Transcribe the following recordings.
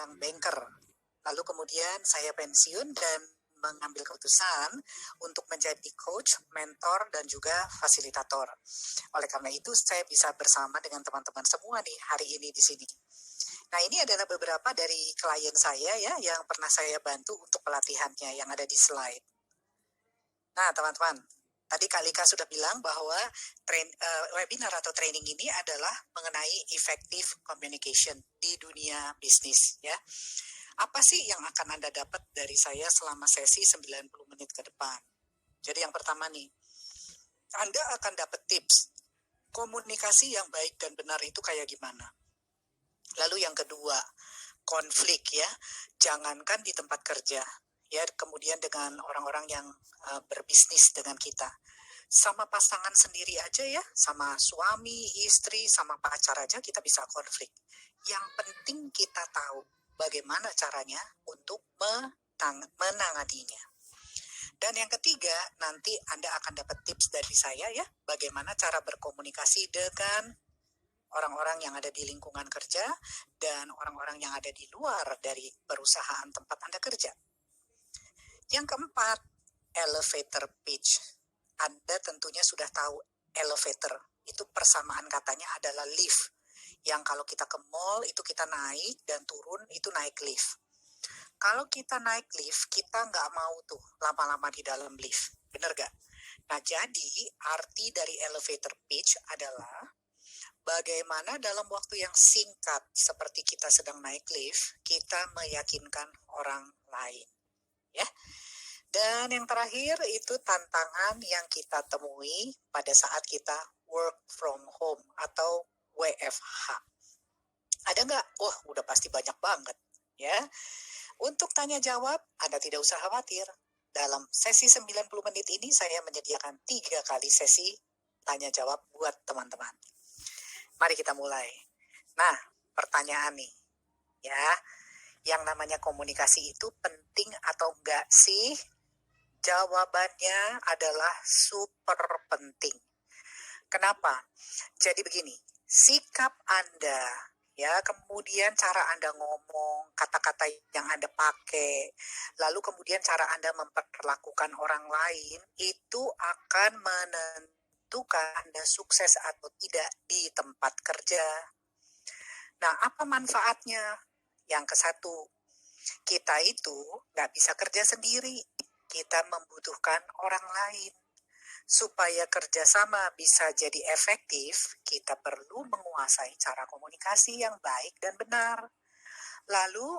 seorang banker. Lalu kemudian saya pensiun dan mengambil keputusan untuk menjadi coach, mentor, dan juga fasilitator. Oleh karena itu, saya bisa bersama dengan teman-teman semua nih hari ini di sini. Nah, ini adalah beberapa dari klien saya ya yang pernah saya bantu untuk pelatihannya yang ada di slide. Nah, teman-teman, tadi Kak Lika sudah bilang bahwa webinar atau training ini adalah mengenai effective communication di dunia bisnis ya. Apa sih yang akan Anda dapat dari saya selama sesi 90 menit ke depan? Jadi yang pertama nih, Anda akan dapat tips komunikasi yang baik dan benar itu kayak gimana. Lalu yang kedua, konflik ya. Jangankan di tempat kerja, ya, kemudian dengan orang-orang yang berbisnis dengan kita. Sama pasangan sendiri aja ya, sama suami, istri, sama pacar aja kita bisa konflik. Yang penting kita tahu bagaimana caranya untuk menanganinya. Dan yang ketiga, nanti Anda akan dapat tips dari saya ya, bagaimana cara berkomunikasi dengan orang-orang yang ada di lingkungan kerja dan orang-orang yang ada di luar dari perusahaan tempat Anda kerja. Yang keempat, elevator pitch. Anda tentunya sudah tahu elevator, itu persamaan katanya adalah lift. Yang kalau kita ke mall itu kita naik dan turun itu naik lift. Kalau kita naik lift, kita nggak mau tuh lama-lama di dalam lift. Bener gak? Nah, jadi arti dari elevator pitch adalah bagaimana dalam waktu yang singkat seperti kita sedang naik lift, kita meyakinkan orang lain. Ya. Dan yang terakhir itu tantangan yang kita temui pada saat kita work from home atau WFH. Ada nggak? Wah, udah pasti banyak banget. Ya. Untuk tanya jawab, Anda tidak usah khawatir. Dalam sesi 90 menit ini saya menyediakan 3 kali sesi tanya jawab buat teman-teman. Mari kita mulai. Nah, pertanyaan nih. Ya, yang namanya komunikasi itu penting atau enggak sih? Jawabannya adalah super penting. Kenapa? Jadi begini, sikap Anda, ya, kemudian cara Anda ngomong, kata-kata yang Anda pakai, lalu kemudian cara Anda memperlakukan orang lain, itu akan menentukan Anda sukses atau tidak di tempat kerja. Nah, apa manfaatnya? Yang ke-1, kita itu nggak bisa kerja sendiri. Kita membutuhkan orang lain. Supaya kerjasama bisa jadi efektif, kita perlu menguasai cara komunikasi yang baik dan benar. Lalu,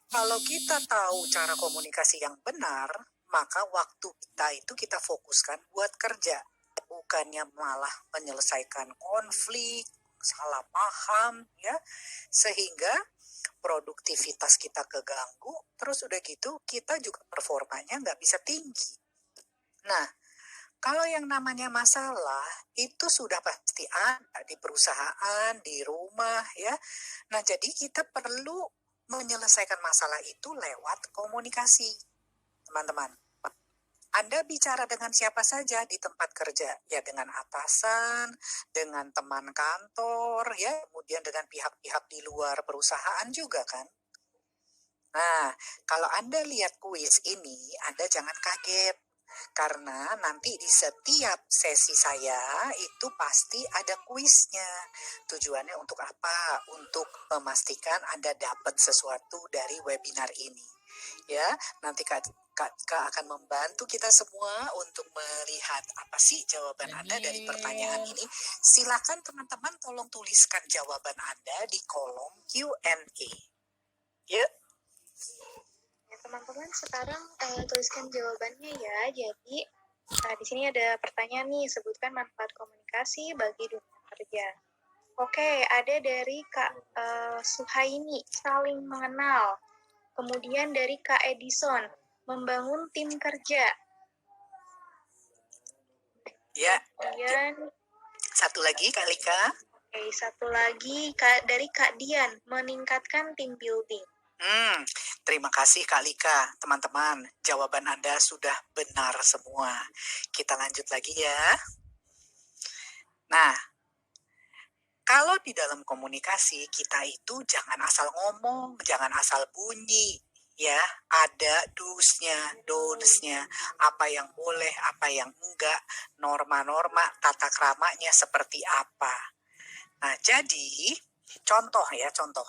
kalau kita tahu cara komunikasi yang benar, maka waktu kita itu kita fokuskan buat kerja. Bukannya malah menyelesaikan konflik, salah paham, ya, sehingga produktivitas kita keganggu, terus udah gitu kita juga performanya nggak bisa tinggi. Nah, kalau yang namanya masalah itu sudah pasti ada di perusahaan, di rumah ya. Nah, jadi kita perlu menyelesaikan masalah itu lewat komunikasi, teman-teman. Anda bicara dengan siapa saja di tempat kerja, ya dengan atasan, dengan teman kantor, ya, kemudian dengan pihak-pihak di luar perusahaan juga kan. Nah, kalau Anda lihat kuis ini, Anda jangan kaget. Karena nanti di setiap sesi saya itu pasti ada kuisnya. Tujuannya untuk apa? Untuk memastikan Anda dapat sesuatu dari webinar ini. Ya, nanti Kak akan membantu kita semua untuk melihat apa sih jawaban Anda dari pertanyaan ini. Silakan teman-teman tolong tuliskan jawaban Anda di kolom Q&A. Yuk. Teman-teman sekarang tuliskan jawabannya ya. Jadi di sini ada pertanyaan nih, sebutkan manfaat komunikasi bagi dunia kerja. Oke, ada dari Kak Suhaini, saling mengenal. Kemudian dari Kak Edison, membangun tim kerja. Ya. Kemudian satu lagi Kak Lika. Oke, satu lagi dari Kak Dian, meningkatkan tim building. Terima kasih Kak Lika. Teman-teman, jawaban Anda sudah benar semua. Kita lanjut lagi ya. Nah, Kalau di dalam komunikasi kita itu jangan asal ngomong, jangan asal bunyi, ya. Ada do's-nya, don'ts-nya, apa yang boleh, apa yang enggak, norma-norma, tata kramanya seperti apa. Nah, jadi contoh ya, contoh.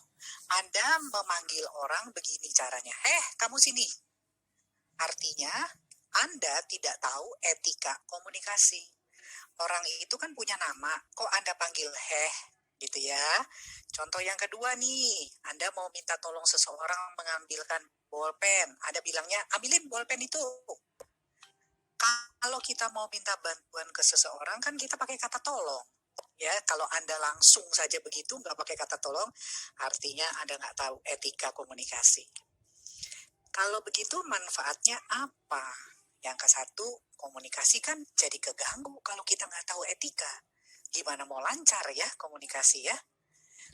Anda memanggil orang begini caranya. Kamu sini. Artinya Anda tidak tahu etika komunikasi. Orang itu kan punya nama, kok Anda panggil gitu ya. Contoh yang kedua nih, Anda mau minta tolong seseorang mengambilkan bolpen. Anda bilangnya, ambilin bolpen itu. Kalau kita mau minta bantuan ke seseorang kan kita pakai kata tolong. Ya, kalau Anda langsung saja begitu, nggak pakai kata tolong, artinya Anda nggak tahu etika komunikasi. Kalau begitu manfaatnya apa? Yang ke satu, komunikasi kan jadi keganggu kalau kita nggak tahu etika. Gimana mau lancar ya komunikasi ya?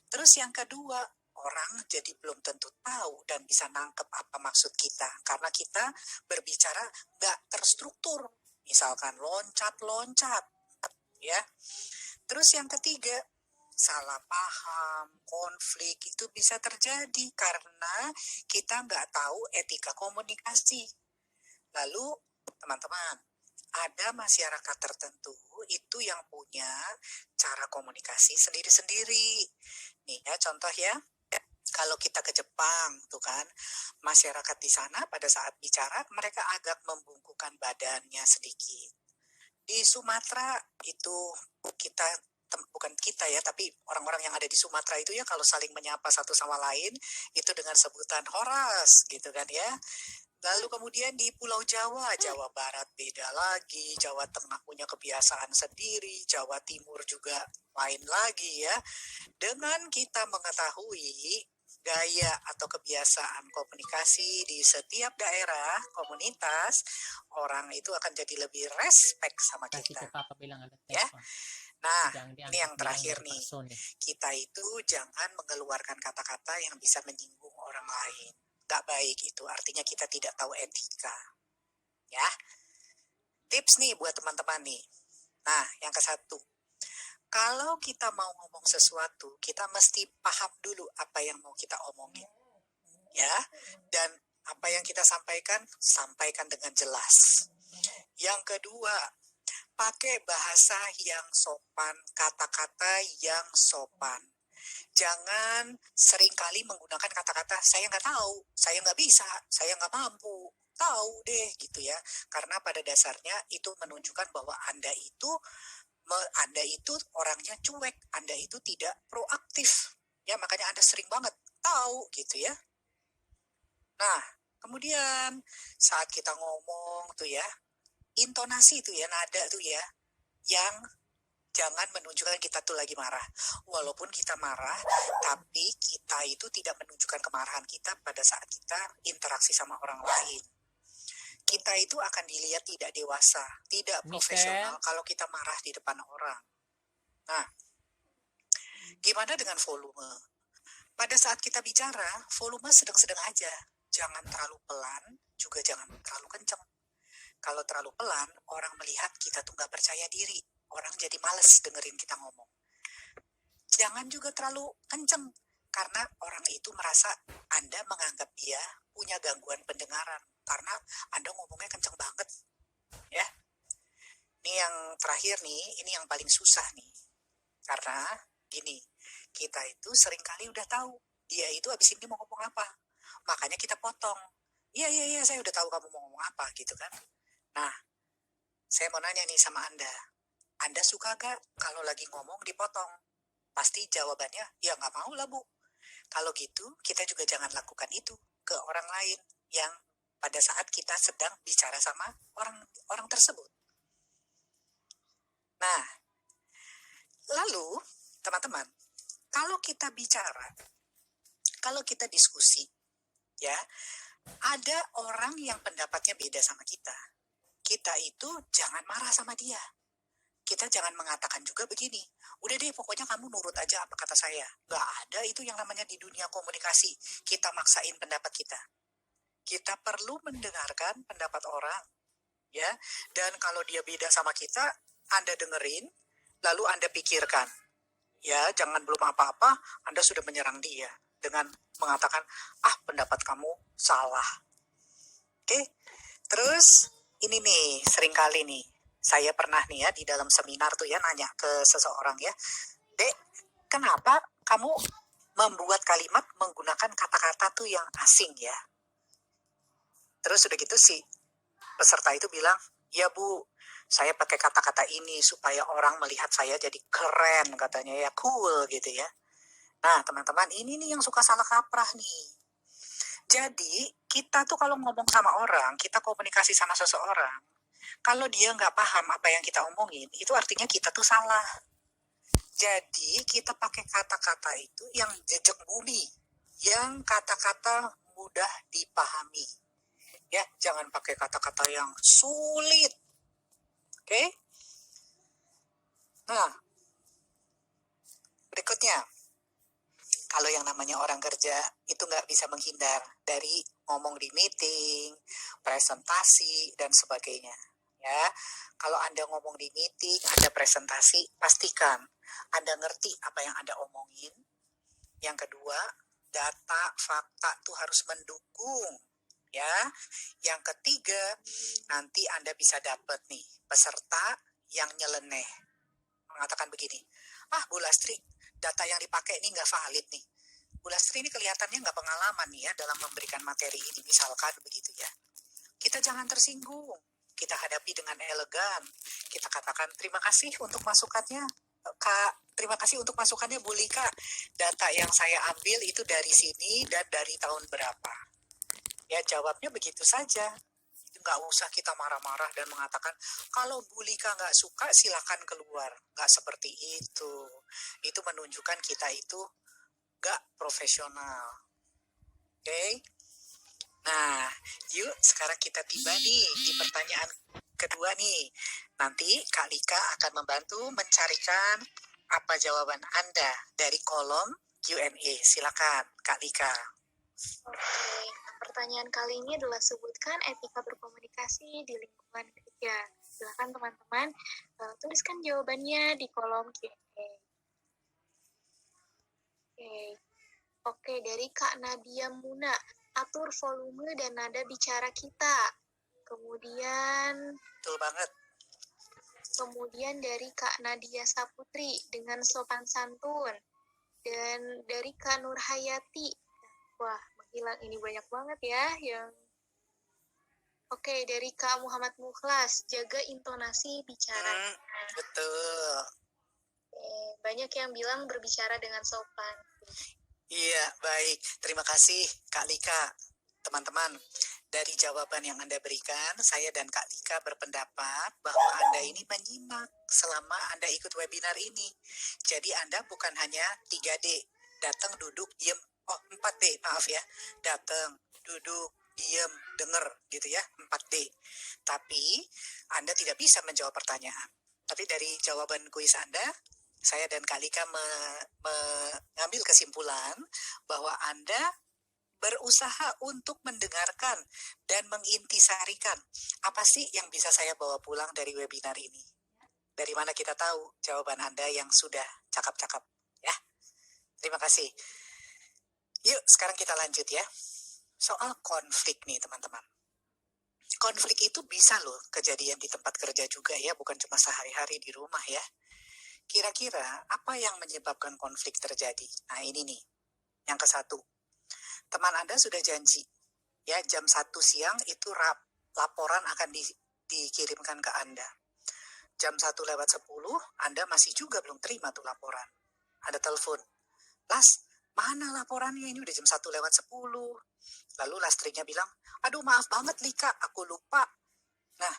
Terus yang kedua, orang jadi belum tentu tahu dan bisa nangkep apa maksud kita. Karena kita berbicara nggak terstruktur. Misalkan loncat-loncat. Ya. Terus yang ketiga, salah paham, konflik itu bisa terjadi karena kita nggak tahu etika komunikasi. Lalu teman-teman, ada masyarakat tertentu itu yang punya cara komunikasi sendiri-sendiri. Nih ya contoh ya, kalau kita ke Jepang tuh kan, masyarakat di sana pada saat bicara mereka agak membungkukkan badannya sedikit. Di Sumatera itu kita bukan kita ya, tapi orang-orang yang ada di Sumatera itu ya kalau saling menyapa satu sama lain itu dengan sebutan horas gitu kan ya. Lalu kemudian di Pulau Jawa, Jawa Barat beda lagi, Jawa Tengah punya kebiasaan sendiri, Jawa Timur juga lain lagi ya. Dengan kita mengetahui gaya atau kebiasaan komunikasi di setiap daerah, komunitas, orang itu akan jadi lebih respect sama kita. Ya. Nah, ini yang terakhir nih. Kita itu jangan mengeluarkan kata-kata yang bisa menyinggung orang lain. Gak baik itu, artinya kita tidak tahu etika. Ya. Tips nih buat teman-teman nih. Nah, yang ke satu. Kalau kita mau ngomong sesuatu, kita mesti paham dulu apa yang mau kita omongin. Ya. Dan apa yang kita sampaikan, sampaikan dengan jelas. Yang kedua, pakai bahasa yang sopan, kata-kata yang sopan. Jangan seringkali menggunakan kata-kata saya nggak tahu, saya nggak bisa, saya nggak mampu. Tahu deh gitu ya. Karena pada dasarnya itu menunjukkan bahwa Anda itu orangnya cuek, Anda itu tidak proaktif. Ya, makanya Anda sering banget tahu gitu ya. Nah, kemudian saat kita ngomong tuh ya, intonasi tuh ya, nada tuh ya, yang jangan menunjukkan kita tuh lagi marah. Walaupun kita marah, tapi kita itu tidak menunjukkan kemarahan kita pada saat kita interaksi sama orang lain. Kita itu akan dilihat tidak dewasa, tidak profesional kalau kita marah di depan orang. Nah, gimana dengan volume? Pada saat kita bicara, volume sedang-sedang aja. Jangan terlalu pelan, juga jangan terlalu kencang. Kalau terlalu pelan, orang melihat kita tuh nggak percaya diri. Orang jadi males dengerin kita ngomong. Jangan juga terlalu kenceng, karena orang itu merasa Anda menganggap dia punya gangguan pendengaran, karena Anda ngomongnya kenceng banget. Ya, ini yang terakhir nih, ini yang paling susah nih. Karena gini, kita itu seringkali udah tahu, dia itu abis ini mau ngomong apa. Makanya kita potong. Iya, saya udah tahu kamu mau ngomong apa, gitu kan. Nah, saya mau nanya nih sama Anda. Anda suka gak kalau lagi ngomong dipotong? Pasti jawabannya, ya gak mau lah Bu. Kalau gitu, kita juga jangan lakukan itu ke orang lain yang pada saat kita sedang bicara sama orang tersebut. Nah, lalu teman-teman, kalau kita bicara, kalau kita diskusi, ya, ada orang yang pendapatnya beda sama kita. Kita itu jangan marah sama dia. Kita jangan mengatakan juga begini, udah deh pokoknya kamu nurut aja apa kata saya. Gak ada itu yang namanya di dunia komunikasi, kita maksain pendapat kita. Kita perlu mendengarkan pendapat orang, ya. Dan kalau dia beda sama kita, Anda dengerin, lalu Anda pikirkan, Ya, jangan belum apa-apa, Anda sudah menyerang dia dengan mengatakan, pendapat kamu salah. Oke, terus ini nih, seringkali nih, saya pernah nih ya di dalam seminar tuh ya nanya ke seseorang ya, Dek, kenapa kamu membuat kalimat menggunakan kata-kata tuh yang asing ya? Terus udah gitu sih, peserta itu bilang, ya Bu, saya pakai kata-kata ini supaya orang melihat saya jadi keren katanya ya, cool gitu ya. Nah teman-teman, ini nih yang suka salah kaprah nih. Jadi kita tuh kalau ngomong sama orang, kita komunikasi sama seseorang, kalau dia nggak paham apa yang kita omongin, itu artinya kita tuh salah. Jadi kita pakai kata-kata itu yang jejak bumi, yang kata-kata mudah dipahami. Ya, jangan pakai kata-kata yang sulit. Oke? Nah, berikutnya, kalau yang namanya orang kerja itu nggak bisa menghindar dari ngomong di meeting, presentasi, dan sebagainya. Ya, kalau Anda ngomong di meeting, Anda presentasi, pastikan Anda ngerti apa yang Anda omongin. Yang kedua, data, fakta itu harus mendukung. Ya, yang ketiga, nanti Anda bisa dapat nih peserta yang nyeleneh mengatakan begini, Bu Lastri, data yang dipakai ini nggak valid nih. Bu Lastri ini kelihatannya nggak pengalaman nih ya dalam memberikan materi ini, misalkan begitu ya. Kita jangan tersinggung, kita hadapi dengan elegan. Kita katakan terima kasih untuk masukannya, Kak. Terima kasih untuk masukannya Bu Lika. Data yang saya ambil itu dari sini dan dari tahun berapa. Ya jawabnya begitu saja. Nggak usah kita marah-marah dan mengatakan, kalau Bu Lika nggak suka silakan keluar. Nggak seperti itu. Itu menunjukkan kita itu nggak profesional. Oke? Nah, yuk sekarang kita tiba nih di pertanyaan kedua nih. Nanti Kak Lika akan membantu mencarikan apa jawaban Anda dari kolom Q&A. Silakan Kak Lika. Oke, pertanyaan kali ini adalah sebutkan etika berkomunikasi di lingkungan kerja. Silakan teman-teman tuliskan jawabannya di kolom Q&A. Oke, dari Kak Nadia Muna, atur volume dan nada bicara kita. Betul banget. Kemudian dari Kak Nadia Saputri dengan sopan santun. Dan dari Kak Nur Hayati. Wah, menghilang ini banyak banget ya yang. Oke, dari Kak Muhammad Mukhlas, jaga intonasi bicara. Betul. Banyak yang bilang berbicara dengan sopan. Iya, baik. Terima kasih Kak Lika. Teman-teman, dari jawaban yang Anda berikan, saya dan Kak Lika berpendapat bahwa Anda ini menyimak selama Anda ikut webinar ini. Jadi Anda bukan hanya 3D, datang, duduk, diem. 4D, maaf ya. Datang, duduk, diem, denger, gitu ya, 4D. Tapi Anda tidak bisa menjawab pertanyaan. Tapi dari jawaban kuis Anda, saya dan Kak Lika mengambil kesimpulan bahwa Anda berusaha untuk mendengarkan dan mengintisarikan apa sih yang bisa saya bawa pulang dari webinar ini. Dari mana kita tahu jawaban Anda yang sudah cakap-cakap ya. Terima kasih. Yuk sekarang kita lanjut ya. Soal konflik nih teman-teman. Konflik itu bisa loh kejadian di tempat kerja juga ya, bukan cuma sehari-hari di rumah ya. Kira-kira apa yang menyebabkan konflik terjadi? Nah ini nih, yang ke-1. Teman Anda sudah janji, ya jam 1 siang itu laporan akan dikirimkan ke Anda. Jam 1:10, Anda masih juga belum terima tuh laporan. Anda telepon, Las, mana laporannya? Ini udah jam 1:10. Lalu Lastrinya bilang, aduh maaf banget Lika, aku lupa. Nah,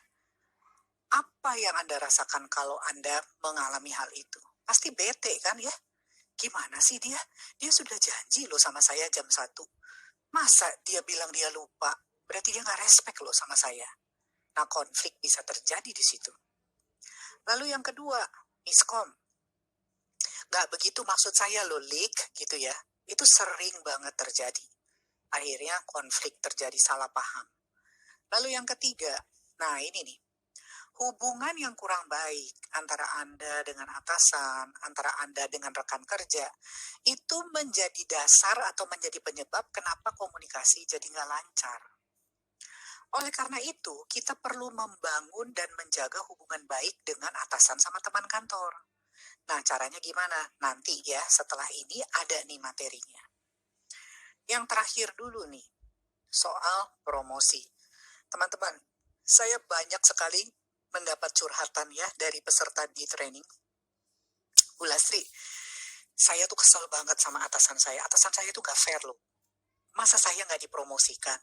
apa yang Anda rasakan kalau Anda mengalami hal itu? Pasti bete kan ya? Gimana sih dia? Dia sudah janji loh sama saya jam 1. Masa dia bilang dia lupa? Berarti dia nggak respect loh sama saya. Nah, konflik bisa terjadi di situ. Lalu yang kedua, miskom. Nggak begitu maksud saya loh, Lik, gitu ya. Itu sering banget terjadi. Akhirnya konflik terjadi salah paham. Lalu yang ketiga, nah ini nih. hubungan yang kurang baik antara Anda dengan atasan, antara Anda dengan rekan kerja, itu menjadi dasar atau menjadi penyebab kenapa komunikasi jadi nggak lancar. Oleh karena itu, kita perlu membangun dan menjaga hubungan baik dengan atasan sama teman kantor. Nah, caranya gimana? Nanti ya, setelah ini ada nih materinya. Yang terakhir dulu nih, soal promosi. Teman-teman, saya banyak sekali mendapat curhatan ya dari peserta di training. Bu Lastri, saya tuh kesel banget sama atasan saya. Atasan saya tuh gak fair loh. Masa saya gak dipromosikan?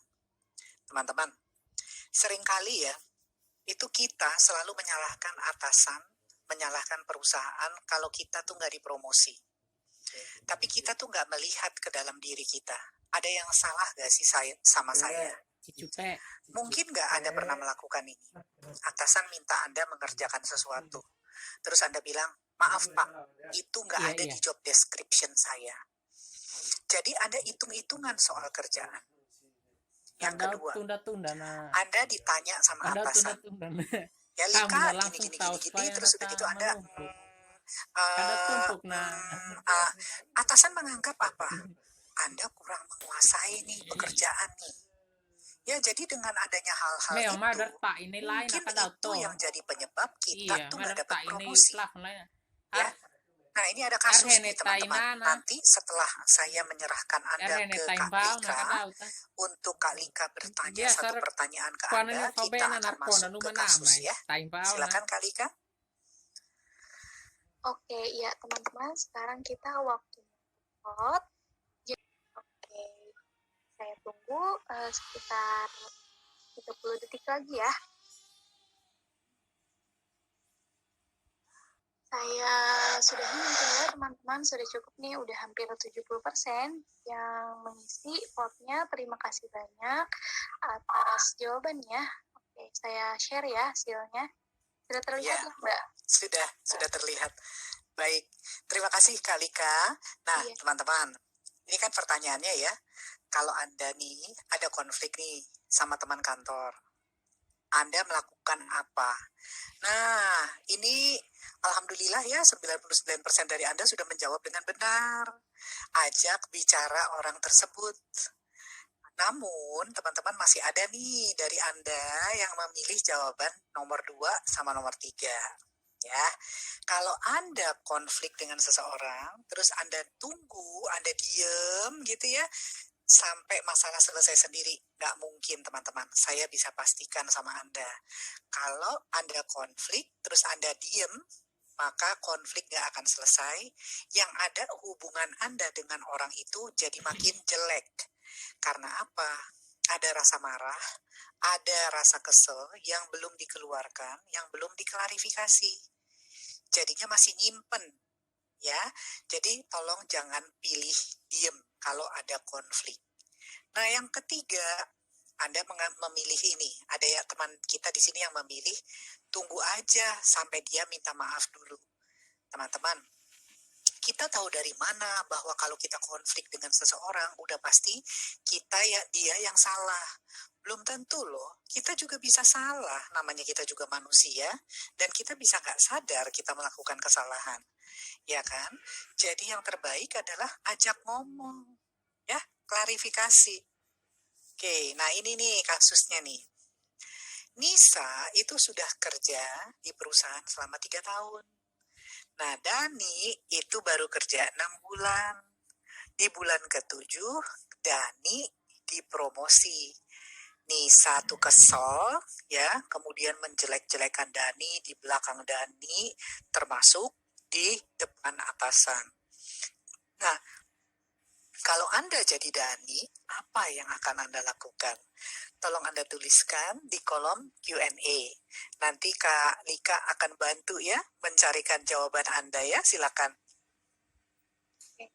Teman-teman, seringkali ya, itu kita selalu menyalahkan atasan, menyalahkan perusahaan kalau kita tuh gak dipromosi. Tapi kita tuh gak melihat ke dalam diri kita. Ada yang salah gak sih sama saya? Mungkin gak Anda pernah melakukan ini. Atasan minta Anda mengerjakan sesuatu. Terus Anda bilang, maaf Pak, itu gak ada di job description saya. Jadi Anda hitung-hitungan soal kerjaan. Yang kedua, Anda ditanya sama atasan, ya Lika, gini, terus udah gitu Anda, atasan menganggap apa? Anda kurang menguasai nih pekerjaan nih. Ya, jadi dengan adanya hal-hal itu, mungkin itu yang jadi penyebab kita tuh nggak dapat promosi. Ya. Nah, ini ada kasus nih teman-teman. Nanti setelah saya menyerahkan Anda ke Kak Lika, untuk Kak Lika bertanya satu pertanyaan ke Anda, kita akan masuk ke kasus ya. Silakan Kak Lika. Oke, ya teman-teman, sekarang kita waktu hot. Oke, saya tunggu sekitar 30 detik lagi ya. Saya sudah mungkin ya teman-teman, sudah cukup nih, udah hampir 70% yang mengisi vote-nya. Terima kasih banyak atas jawabannya. Oke, saya share ya hasilnya. Sudah terlihat ya, Mbak? Sudah terlihat. Baik, terima kasih Kak Lika. Nah, teman-teman, ini kan pertanyaannya ya, kalau Anda nih ada konflik nih sama teman kantor, Anda melakukan apa? Nah, ini alhamdulillah ya 99% dari Anda sudah menjawab dengan benar. Ajak bicara orang tersebut. Namun, teman-teman masih ada nih dari Anda yang memilih jawaban nomor 2 sama nomor 3. Ya, kalau Anda konflik dengan seseorang, terus Anda tunggu, Anda diem gitu ya, sampai masalah selesai sendiri. Nggak mungkin teman-teman, saya bisa pastikan sama Anda. Kalau Anda konflik, terus Anda diem, maka konflik nggak akan selesai. Yang ada hubungan Anda dengan orang itu jadi makin jelek. Karena apa? Ada rasa marah, ada rasa kesel yang belum dikeluarkan, yang belum diklarifikasi. Jadinya masih nyimpen. Ya, jadi tolong jangan pilih diem kalau ada konflik. Nah, yang ketiga, Anda memilih ini. Ada ya teman kita di sini yang memilih tunggu aja sampai dia minta maaf dulu. Teman-teman, kita tahu dari mana bahwa kalau kita konflik dengan seseorang, udah pasti dia yang salah. Belum tentu loh, kita juga bisa salah. Namanya kita juga manusia, dan kita bisa nggak sadar kita melakukan kesalahan. Ya kan? Jadi yang terbaik adalah ajak ngomong. Ya, klarifikasi. Oke, nah ini nih kasusnya nih. Nisa itu sudah kerja di perusahaan selama 3 tahun. Nah, Dani itu baru kerja 6 bulan. Di bulan ke-7, Dani dipromosi. Nisa tuh kesel, ya, kemudian menjelek-jelekan Dani di belakang Dani, termasuk di depan atasan. Nah, kalau Anda jadi Dani, apa yang akan Anda lakukan? Tolong Anda tuliskan di kolom Q&A. Nanti Kak Lika akan bantu ya mencarikan jawaban Anda ya, silakan. Oke.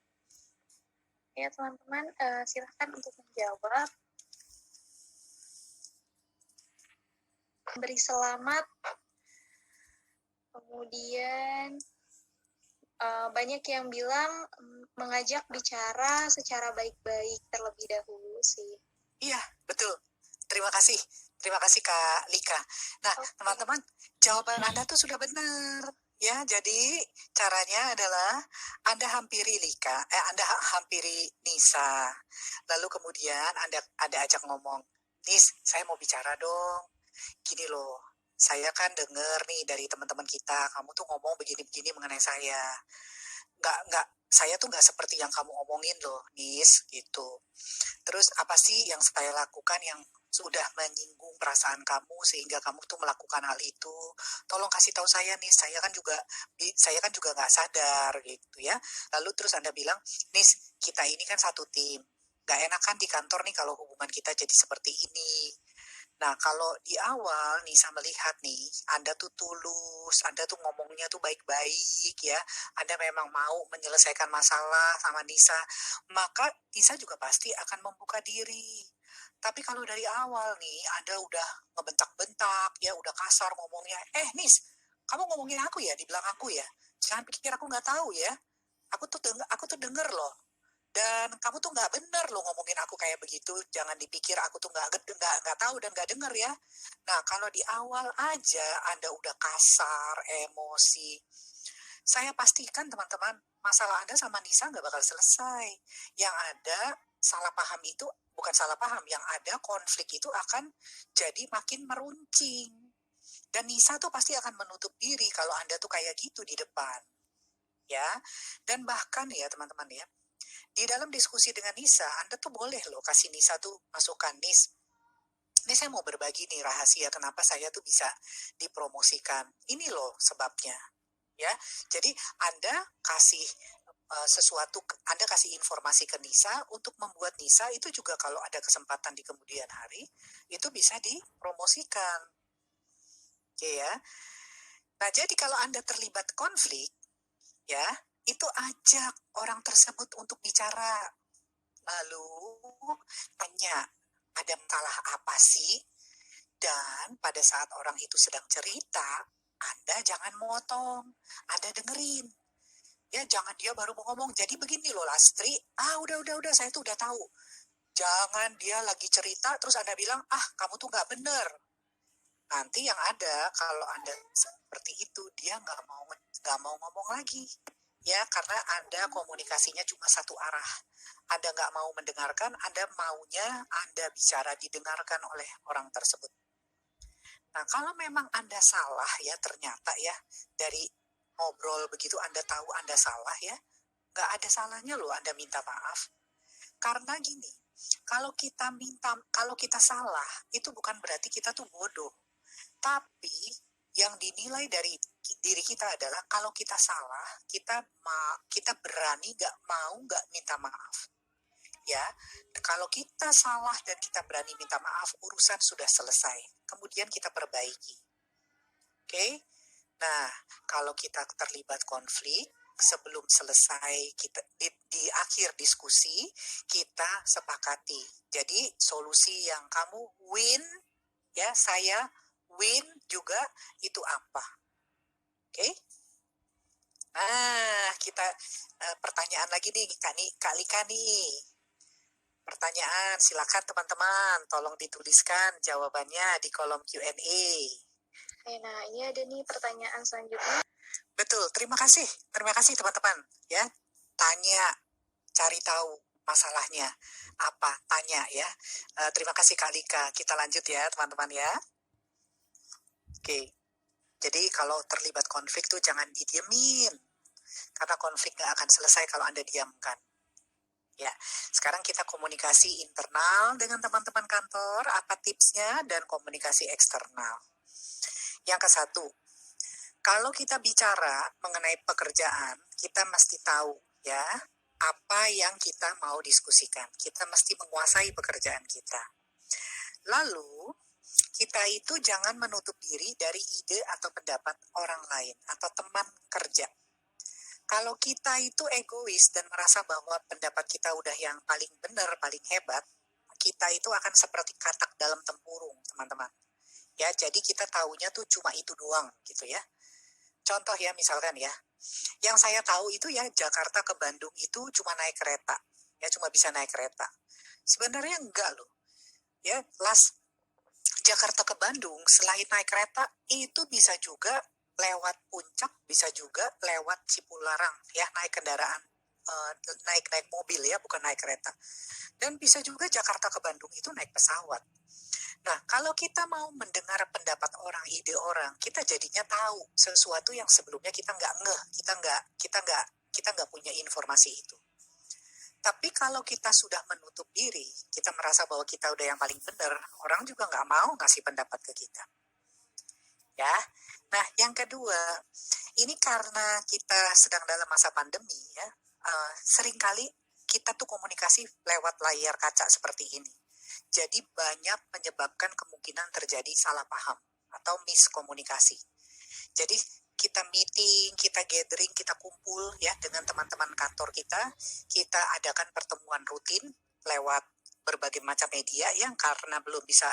Ya teman-teman, silakan untuk menjawab. Beri selamat. Kemudian banyak yang bilang mengajak bicara secara baik-baik terlebih dahulu sih. Iya, betul. Terima kasih. Terima kasih Kak Lika. Nah, Oke. teman-teman, jawaban Anda tuh sudah benar. Ya, jadi caranya adalah Anda hampiri Lika, Anda hampiri Nisa. Lalu kemudian Anda ajak ngomong, Nis, saya mau bicara dong. Gini loh, saya kan dengar nih dari teman-teman kita, kamu tuh ngomong begini-begini mengenai saya. Nggak, saya tuh nggak seperti yang kamu omongin loh, Nis, gitu. Terus apa sih yang saya lakukan yang sudah menyinggung perasaan kamu sehingga kamu tuh melakukan hal itu? Tolong kasih tahu saya nih, saya kan juga nggak sadar gitu ya. Lalu terus Anda bilang, Nis, kita ini kan satu tim. Gak enak kan di kantor nih kalau hubungan kita jadi seperti ini. Nah, kalau di awal Nisa melihat nih, Anda tuh tulus, Anda tuh ngomongnya tuh baik-baik ya, Anda memang mau menyelesaikan masalah sama Nisa, maka Nisa juga pasti akan membuka diri. Tapi kalau dari awal nih, Anda udah ngebentak-bentak, ya udah kasar ngomongnya, Nis, kamu ngomongin aku ya, di belakang aku ya, jangan pikir aku nggak tahu ya, aku tuh denger loh. Dan kamu tuh nggak bener loh ngomongin aku kayak begitu. Jangan dipikir aku tuh nggak tahu dan nggak denger ya. Nah kalau di awal aja Anda udah kasar, emosi, saya pastikan teman-teman masalah Anda sama Nisa nggak bakal selesai. Yang ada salah paham itu bukan salah paham, yang ada konflik itu akan jadi makin meruncing. Dan Nisa tuh pasti akan menutup diri kalau Anda tuh kayak gitu di depan. Ya, dan bahkan ya teman-teman ya, di dalam diskusi dengan Nisa, Anda tuh boleh loh kasih Nisa tuh masukan, Nis, ini saya mau berbagi nih rahasia kenapa saya tuh bisa dipromosikan. Ini loh sebabnya. Ya, jadi Anda kasih sesuatu, Anda kasih informasi ke Nisa untuk membuat Nisa itu juga kalau ada kesempatan di kemudian hari, itu bisa dipromosikan. Oke ya. Nah, jadi kalau Anda terlibat konflik, ya, itu ajak orang tersebut untuk bicara. Lalu tanya, ada masalah apa sih? Dan pada saat orang itu sedang cerita, Anda jangan motong, Anda dengerin. Ya, jangan dia baru mau ngomong. Jadi begini loh Lastri, udah, saya tuh udah tahu. Jangan dia lagi cerita, terus Anda bilang, kamu tuh nggak bener. Nanti yang ada, kalau Anda seperti itu, dia nggak mau ngomong lagi. Ya, karena Anda komunikasinya cuma satu arah. Anda nggak mau mendengarkan, Anda maunya Anda bicara didengarkan oleh orang tersebut. Nah, kalau memang Anda salah ya, ternyata ya, dari ngobrol begitu Anda tahu Anda salah ya, nggak ada salahnya loh Anda minta maaf. Karena gini, kalau kita salah, itu bukan berarti kita tuh bodoh. Tapi yang dinilai dari diri kita adalah kalau kita salah, kita berani nggak minta maaf. Ya, kalau kita salah dan kita berani minta maaf, urusan sudah selesai. Kemudian kita perbaiki. Oke? Nah, kalau kita terlibat konflik, sebelum selesai di akhir diskusi, kita sepakati. Jadi solusi yang kamu win, ya saya win juga, itu apa? Oke? Nah, kita pertanyaan lagi nih Kak Lika nih. Pertanyaan, silakan teman-teman, tolong dituliskan jawabannya di kolom Q&A. Nah, ini ada nih pertanyaan selanjutnya. Betul, terima kasih teman-teman. Ya, tanya, cari tahu masalahnya apa, tanya ya. Terima kasih Kak Lika. Kita lanjut ya teman-teman ya. Oke, jadi kalau terlibat konflik tuh jangan didiemin. Karena konflik gak akan selesai kalau Anda diamkan. Ya, sekarang kita komunikasi internal dengan teman-teman kantor, apa tipsnya, dan komunikasi eksternal. Yang ke satu, kalau kita bicara mengenai pekerjaan, kita mesti tahu ya, apa yang kita mau diskusikan. Kita mesti menguasai pekerjaan kita. Lalu, kita itu jangan menutup diri dari ide atau pendapat orang lain atau teman kerja. Kalau kita itu egois dan merasa bahwa pendapat kita udah yang paling benar, paling hebat, kita itu akan seperti katak dalam tempurung, teman-teman. Ya, jadi kita taunya tuh cuma itu doang, gitu ya. Contoh ya, misalkan ya, yang saya tahu itu ya Jakarta ke Bandung itu cuma naik kereta, ya cuma bisa naik kereta. Sebenarnya enggak loh, ya Jakarta ke Bandung, selain naik kereta, itu bisa juga lewat Puncak, bisa juga lewat Cipularang, ya, naik kendaraan, naik mobil ya, bukan naik kereta. Dan bisa juga Jakarta ke Bandung itu naik pesawat. Nah, kalau kita mau mendengar pendapat orang, ide orang, kita jadinya tahu sesuatu yang sebelumnya kita nggak ngeh, kita nggak punya informasi itu. Tapi kalau kita sudah menutup diri, kita merasa bahwa kita udah yang paling benar, orang juga nggak mau ngasih pendapat ke kita. Ya, nah yang kedua, ini karena kita sedang dalam masa pandemi ya, seringkali kita tuh komunikasi lewat layar kaca seperti ini. Jadi banyak menyebabkan kemungkinan terjadi salah paham atau miskomunikasi. Jadi kita meeting, kita gathering, kita kumpul ya dengan teman-teman kantor kita adakan pertemuan rutin lewat berbagai macam media yang karena belum bisa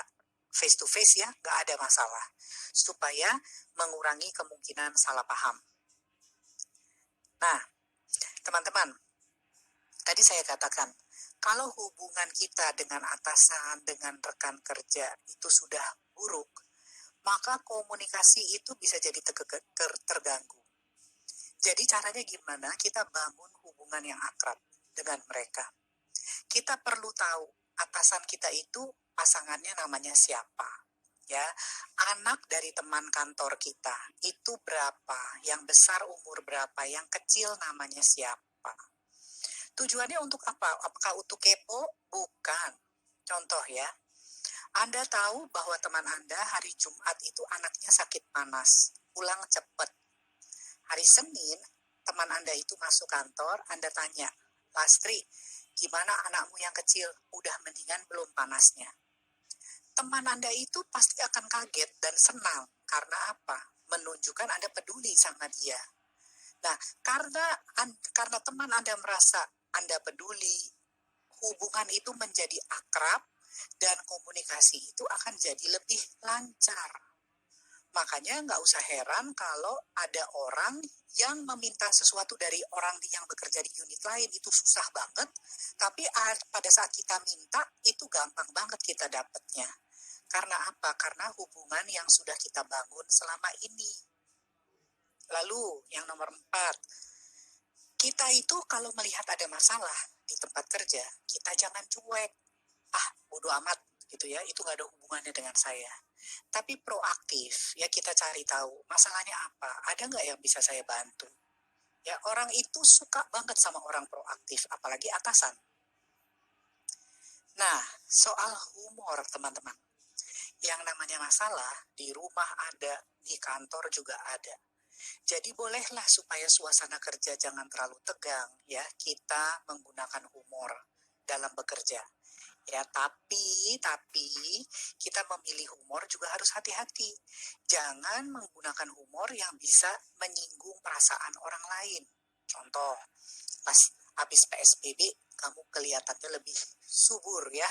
face to face ya, nggak ada masalah. Supaya mengurangi kemungkinan salah paham. Nah, teman-teman, tadi saya katakan, kalau hubungan kita dengan atasan, dengan rekan kerja itu sudah buruk, maka komunikasi itu bisa jadi terganggu. Jadi caranya gimana? Kita bangun hubungan yang akrab dengan mereka. Kita perlu tahu atasan kita itu pasangannya namanya siapa. Ya, anak dari teman kantor kita itu berapa, yang besar umur berapa, yang kecil namanya siapa. Tujuannya untuk apa? Apakah untuk kepo? Bukan. Contoh ya, Anda tahu bahwa teman Anda hari Jumat itu anaknya sakit panas, pulang cepat. Hari Senin, teman Anda itu masuk kantor, Anda tanya, Lastri, gimana anakmu yang kecil? Udah mendingan belum panasnya? Teman Anda itu pasti akan kaget dan senang. Karena apa? Menunjukkan Anda peduli sama dia. Nah, karena teman Anda merasa Anda peduli, hubungan itu menjadi akrab, dan komunikasi itu akan jadi lebih lancar. Makanya nggak usah heran kalau ada orang yang meminta sesuatu dari orang yang bekerja di unit lain itu susah banget, tapi pada saat kita minta itu gampang banget kita dapatnya. Karena apa? Karena hubungan yang sudah kita bangun selama ini. Lalu yang nomor 4, kita itu kalau melihat ada masalah di tempat kerja, kita jangan cuek. Bodo amat gitu ya, itu nggak ada hubungannya dengan saya. Tapi proaktif, ya kita cari tahu masalahnya apa, ada nggak yang bisa saya bantu. Ya, orang itu suka banget sama orang proaktif, apalagi atasan. Nah, soal humor teman-teman. Yang namanya masalah, di rumah ada, di kantor juga ada. Jadi bolehlah supaya suasana kerja jangan terlalu tegang, ya kita menggunakan humor dalam bekerja. Ya, tapi kita memilih humor juga harus hati-hati. Jangan menggunakan humor yang bisa menyinggung perasaan orang lain. Contoh, pas habis PSBB kamu kelihatannya lebih subur ya.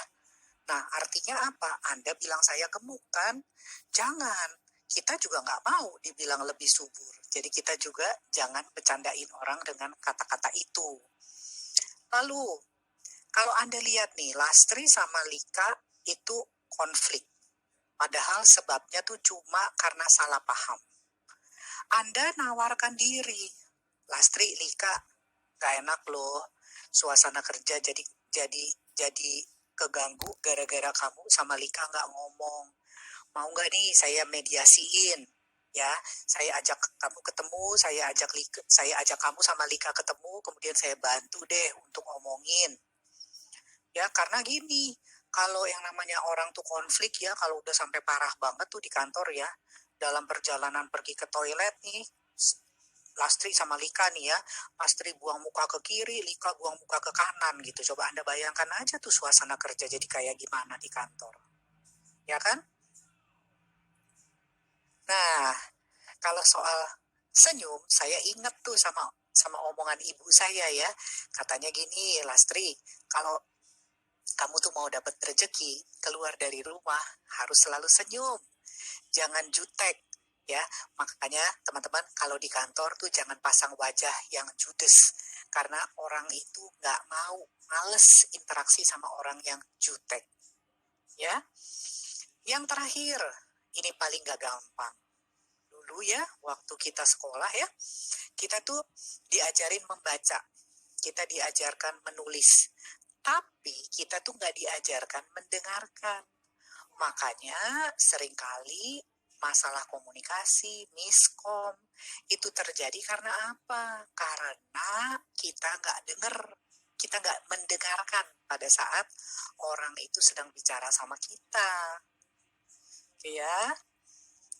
Nah, artinya apa? Anda bilang saya gemuk kan? Jangan. Kita juga nggak mau dibilang lebih subur. Jadi kita juga jangan bercandain orang dengan kata-kata itu. Lalu, kalau Anda lihat nih, Lastri sama Lika itu konflik. Padahal sebabnya tuh cuma karena salah paham. Anda nawarkan diri. Lastri, Lika, gak enak loh. Suasana kerja jadi keganggu gara-gara kamu sama Lika gak ngomong. Mau gak nih saya mediasiin? Ya, saya ajak kamu ketemu, saya ajak kamu sama Lika ketemu, kemudian saya bantu deh untuk ngomongin. Ya, karena gini, kalau yang namanya orang tuh konflik ya, kalau udah sampai parah banget tuh di kantor ya, dalam perjalanan pergi ke toilet nih, Lastri sama Lika nih ya, Lastri buang muka ke kiri, Lika buang muka ke kanan gitu. Coba Anda bayangkan aja tuh suasana kerja jadi kayak gimana di kantor. Ya kan? Nah, kalau soal senyum, saya ingat tuh sama omongan ibu saya ya. Katanya gini, Lastri, kalau kamu tuh mau dapat rezeki, keluar dari rumah harus selalu senyum. Jangan jutek. Ya, makanya teman-teman kalau di kantor tuh jangan pasang wajah yang judes. Karena orang itu nggak mau, males interaksi sama orang yang jutek. Ya, Yang terakhir, ini paling gak gampang. Dulu ya, waktu kita sekolah ya, kita tuh diajarin membaca, kita diajarkan menulis, tapi kita tuh gak diajarkan mendengarkan. Makanya seringkali masalah komunikasi, miskom, itu terjadi karena apa? Karena kita nggak dengar, kita nggak mendengarkan pada saat orang itu sedang bicara sama kita. Oke ya.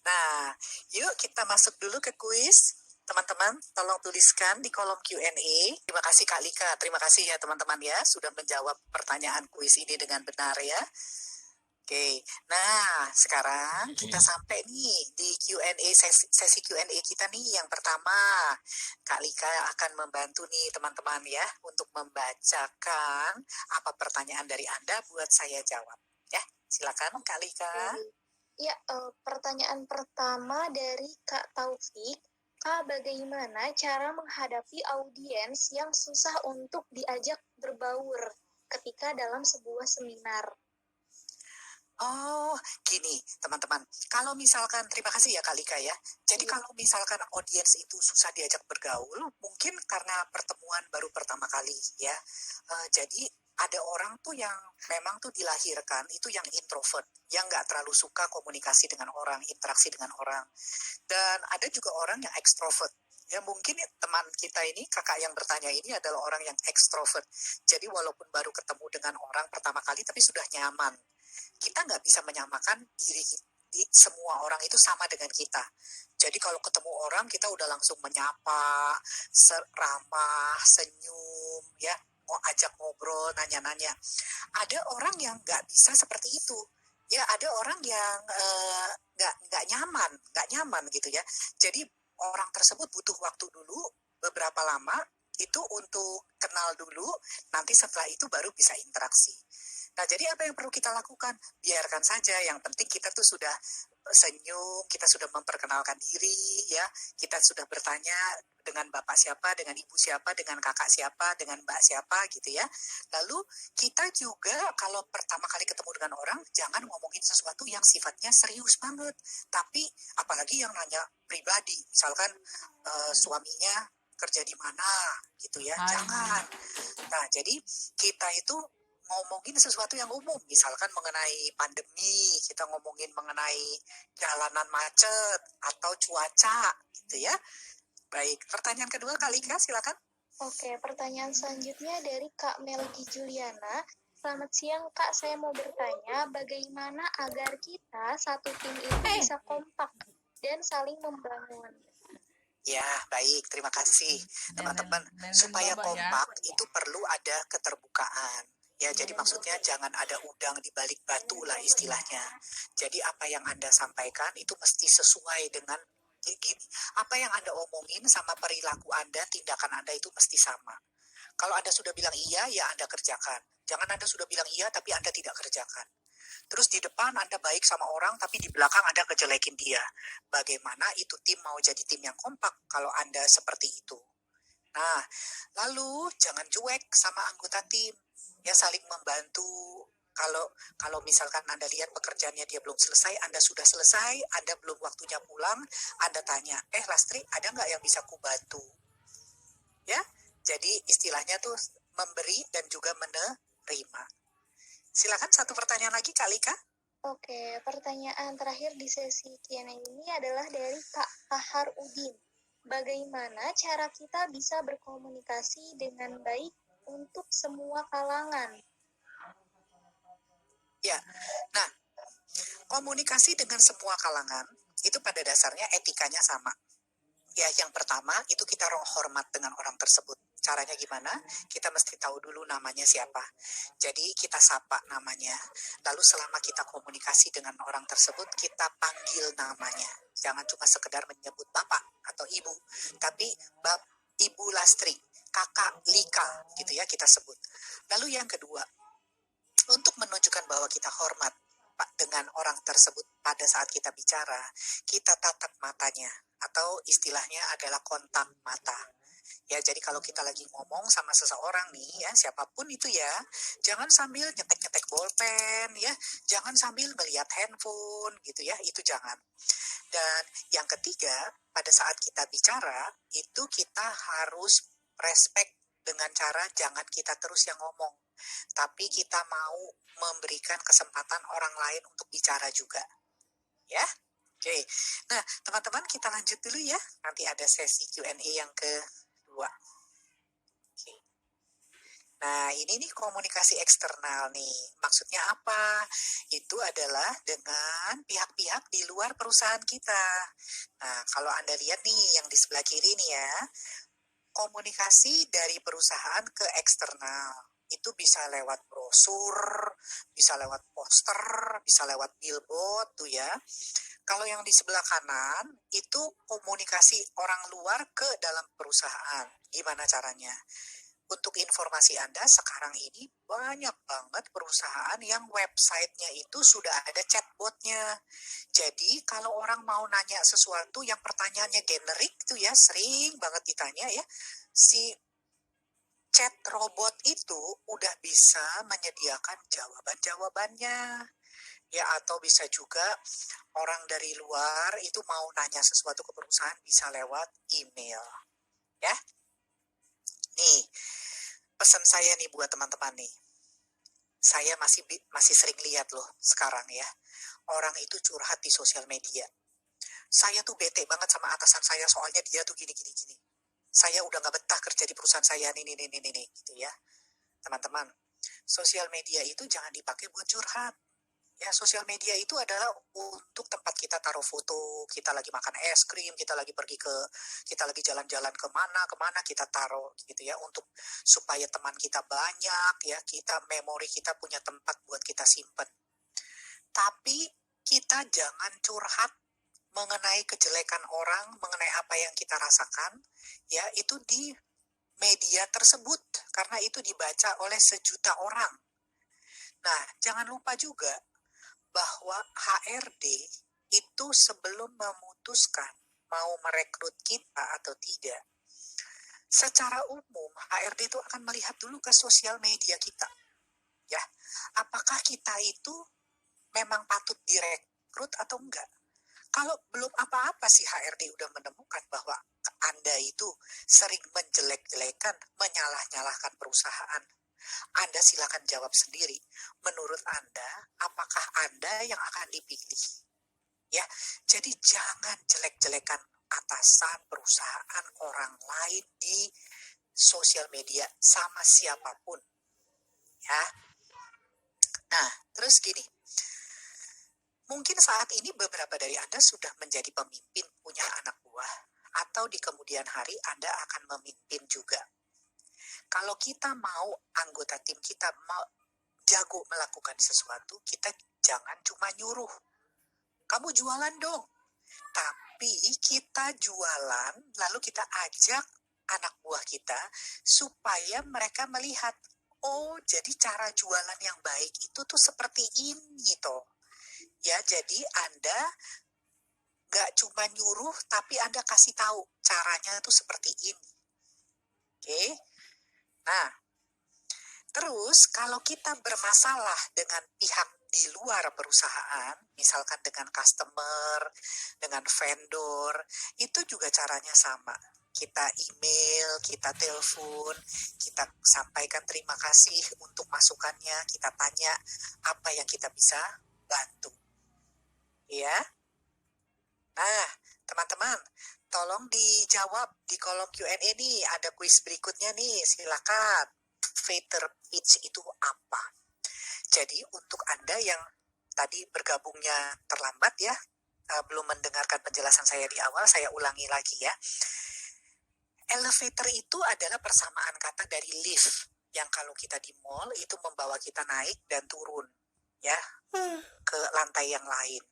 Nah, yuk kita masuk dulu ke kuis. Teman-teman, tolong tuliskan di kolom Q&A. Terima kasih Kak Lika, terima kasih ya teman-teman ya, sudah menjawab pertanyaan kuis ini dengan benar ya. Oke, nah sekarang kita sampai nih di Q&A, sesi Q&A kita nih yang pertama. Kak Lika akan membantu nih teman-teman ya untuk membacakan apa pertanyaan dari Anda buat saya jawab. Ya, silakan Kak Lika. Ya, pertanyaan pertama dari Kak Taufik. Kak, bagaimana cara menghadapi audiens yang susah untuk diajak berbaur ketika dalam sebuah seminar? Oh, gini teman-teman, kalau misalkan, terima kasih ya Kak Lika ya. Jadi kalau misalkan audiens itu susah diajak bergaul, mungkin karena pertemuan baru pertama kali ya. Jadi ada orang tuh yang memang tuh dilahirkan itu yang introvert, yang nggak terlalu suka komunikasi dengan orang, interaksi dengan orang. Dan ada juga orang yang ekstrovert. Ya mungkin teman kita ini, kakak yang bertanya ini adalah orang yang ekstrovert. Jadi walaupun baru ketemu dengan orang pertama kali, tapi sudah nyaman. Kita nggak bisa menyamakan diri semua orang itu sama dengan kita. Jadi kalau ketemu orang kita udah langsung menyapa, ramah, senyum, ya, mau ajak ngobrol, nanya-nanya. Ada orang yang nggak bisa seperti itu. Ya, ada orang yang nggak nyaman gitu ya. Jadi orang tersebut butuh waktu dulu beberapa lama itu untuk kenal dulu. Nanti setelah itu baru bisa interaksi. Nah, jadi apa yang perlu kita lakukan? Biarkan saja, yang penting kita tuh sudah senyum, kita sudah memperkenalkan diri, ya, kita sudah bertanya dengan bapak siapa, dengan ibu siapa, dengan kakak siapa, dengan mbak siapa, gitu ya. Lalu kita juga kalau pertama kali ketemu dengan orang, jangan ngomongin sesuatu yang sifatnya serius banget. Tapi apalagi yang nanya pribadi, misalkan suaminya kerja di mana, gitu ya, jangan. Nah, jadi kita itu ngomongin sesuatu yang umum, misalkan mengenai pandemi, kita ngomongin mengenai jalanan macet atau cuaca, gitu ya. Baik, pertanyaan kedua Kak Lika, silakan. Oke, pertanyaan selanjutnya dari Kak Melgi Juliana. Selamat siang Kak, saya mau bertanya bagaimana agar kita satu tim itu bisa kompak dan saling membangun. Ya, baik, terima kasih teman-teman. Supaya kompak itu perlu ada keterbukaan. Ya, jadi maksudnya jangan ada udang di balik batu lah istilahnya. Jadi apa yang Anda sampaikan itu mesti sesuai dengan apa yang Anda omongin sama perilaku Anda, tindakan Anda itu mesti sama. Kalau Anda sudah bilang iya, ya Anda kerjakan. Jangan Anda sudah bilang iya, tapi Anda tidak kerjakan. Terus di depan Anda baik sama orang, tapi di belakang Anda ngejelekin dia. Bagaimana itu tim mau jadi tim yang kompak kalau Anda seperti itu? Nah, lalu jangan cuek sama anggota tim. Ya, saling membantu. Kalau misalkan Anda lihat pekerjaannya dia belum selesai, Anda sudah selesai, Anda belum waktunya pulang, Anda tanya, Lastri, ada nggak yang bisa kubantu? Ya, jadi istilahnya tuh memberi dan juga menerima. Silakan satu pertanyaan lagi Kak Lika. Oke, pertanyaan terakhir di sesi Q&A ini adalah dari Kak Kahar Udin. Bagaimana cara kita bisa berkomunikasi dengan baik untuk semua kalangan? Ya, nah, komunikasi dengan semua kalangan itu pada dasarnya etikanya sama. Ya, yang pertama itu kita hormat dengan orang tersebut. Caranya gimana? Kita mesti tahu dulu namanya siapa. Jadi kita sapa namanya. Lalu selama kita komunikasi dengan orang tersebut, kita panggil namanya. Jangan cuma sekedar menyebut bapak atau ibu, tapi Ibu Lastri, kakak Lika, gitu ya kita sebut. Lalu yang kedua, untuk menunjukkan bahwa kita hormat dengan orang tersebut pada saat kita bicara, kita tatap matanya, atau istilahnya adalah kontak mata. Ya, jadi kalau kita lagi ngomong sama seseorang nih ya, siapapun itu ya, jangan sambil nyetek-nyetek bolpen ya, jangan sambil melihat handphone gitu ya, itu jangan. Dan yang ketiga, pada saat kita bicara, itu kita harus respect dengan cara jangan kita terus yang ngomong, tapi kita mau memberikan kesempatan orang lain untuk bicara juga. Ya, oke. Nah, teman-teman kita lanjut dulu ya. Nanti ada sesi Q&A yang kedua. Oke. Nah, ini nih komunikasi eksternal nih. Maksudnya apa? Itu adalah dengan pihak-pihak di luar perusahaan kita. Nah, kalau Anda lihat nih yang di sebelah kiri nih ya, komunikasi dari perusahaan ke eksternal. Itu bisa lewat brosur, bisa lewat poster, bisa lewat billboard tuh ya. Kalau yang di sebelah kanan, itu komunikasi orang luar ke dalam perusahaan. Gimana caranya? Untuk informasi Anda, sekarang ini banyak banget perusahaan yang websitenya itu sudah ada chatbotnya. Jadi kalau orang mau nanya sesuatu yang pertanyaannya generik tuh ya, sering banget ditanya ya, si chat robot itu udah bisa menyediakan jawaban-jawabannya. Ya, atau bisa juga orang dari luar itu mau nanya sesuatu ke perusahaan bisa lewat email. Ya, nih pesan saya nih buat teman-teman nih. Saya masih sering lihat loh sekarang ya. Orang itu curhat di sosial media. Saya tuh bete banget sama atasan saya soalnya dia tuh gini. Saya udah gak betah kerja di perusahaan saya nih gitu ya. Teman-teman, sosial media itu jangan dipakai buat curhat. Ya, sosial media itu adalah untuk tempat kita taruh foto, kita lagi makan es krim, kita lagi jalan-jalan kemana kita taruh gitu ya, untuk supaya teman kita banyak ya, memori kita punya tempat buat kita simpen. Tapi kita jangan curhat mengenai kejelekan orang, mengenai apa yang kita rasakan, ya itu di media tersebut, karena itu dibaca oleh sejuta orang. Nah, jangan lupa juga bahwa HRD itu sebelum memutuskan mau merekrut kita atau tidak, secara umum HRD itu akan melihat dulu ke sosial media kita. Ya, apakah kita itu memang patut direkrut atau enggak? Kalau belum apa-apa sih HRD udah menemukan bahwa Anda itu sering menjelek-jelekan, menyalah-nyalahkan perusahaan. Anda silakan jawab sendiri. Menurut Anda, apakah Anda yang akan dipilih? Ya, jadi jangan jelek-jelekan atasan, perusahaan, orang lain di sosial media sama siapapun. Ya. Nah, terus gini. Mungkin saat ini beberapa dari Anda sudah menjadi pemimpin, punya anak buah, atau di kemudian hari Anda akan memimpin juga. Kalau kita mau anggota tim kita mau jago melakukan sesuatu, kita jangan cuma nyuruh. Kamu jualan dong. Tapi kita jualan, lalu kita ajak anak buah kita supaya mereka melihat, oh jadi cara jualan yang baik itu tuh seperti ini toh. Ya, jadi Anda gak cuma nyuruh, tapi Anda kasih tahu caranya tuh seperti ini. Oke? Nah, terus kalau kita bermasalah dengan pihak di luar perusahaan, misalkan dengan customer, dengan vendor, itu juga caranya sama. Kita email, kita telepon, kita sampaikan terima kasih untuk masukannya, kita tanya apa yang kita bisa bantu. Ya. Nah, teman-teman, tolong dijawab di kolom Q&A nih, ada kuis berikutnya nih, silakan. Elevator pitch itu apa? Jadi untuk Anda yang tadi bergabungnya terlambat ya, belum mendengarkan penjelasan saya di awal, saya ulangi lagi ya. Elevator itu adalah persamaan kata dari lift, yang kalau kita di mall itu membawa kita naik dan turun ya ke lantai yang lain.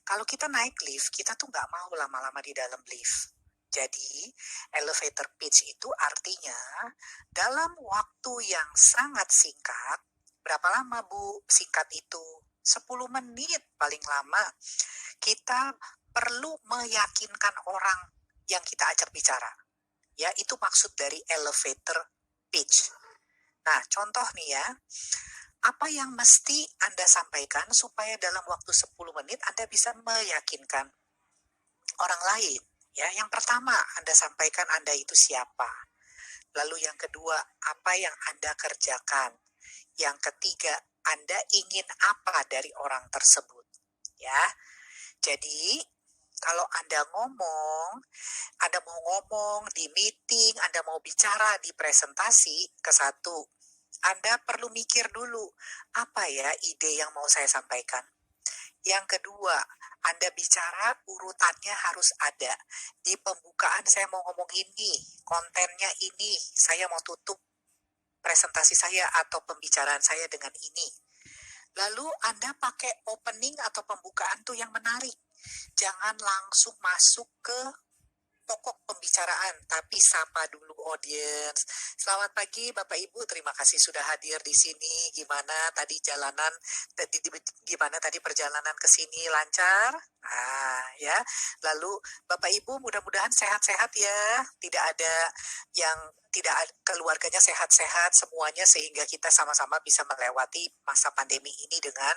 Kalau kita naik lift, kita tuh nggak mau lama-lama di dalam lift. Jadi, elevator pitch itu artinya dalam waktu yang sangat singkat, berapa lama Bu singkat itu? 10 menit paling lama. Kita perlu meyakinkan orang yang kita ajak bicara. Ya, itu maksud dari elevator pitch. Nah, contoh nih ya, apa yang mesti Anda sampaikan supaya dalam waktu 10 menit Anda bisa meyakinkan orang lain? Ya, yang pertama Anda sampaikan Anda itu siapa. Lalu yang kedua, apa yang Anda kerjakan. Yang ketiga, Anda ingin apa dari orang tersebut. Ya, jadi kalau Anda mau ngomong di meeting, Anda mau bicara di presentasi, ke satu, Anda perlu mikir dulu, apa ya ide yang mau saya sampaikan. Yang kedua, Anda bicara urutannya harus ada. Di pembukaan saya mau ngomong ini, kontennya ini, saya mau tutup presentasi saya atau pembicaraan saya dengan ini. Lalu Anda pakai opening atau pembukaan tuh yang menarik. Jangan langsung masuk ke pokok pembicaraan, tapi sapa dulu audiens. Selamat pagi Bapak Ibu, terima kasih sudah hadir di sini. Gimana tadi perjalanan ke sini lancar? Nah, ya. Lalu Bapak Ibu mudah-mudahan sehat-sehat ya. Keluarganya sehat-sehat semuanya sehingga kita sama-sama bisa melewati masa pandemi ini dengan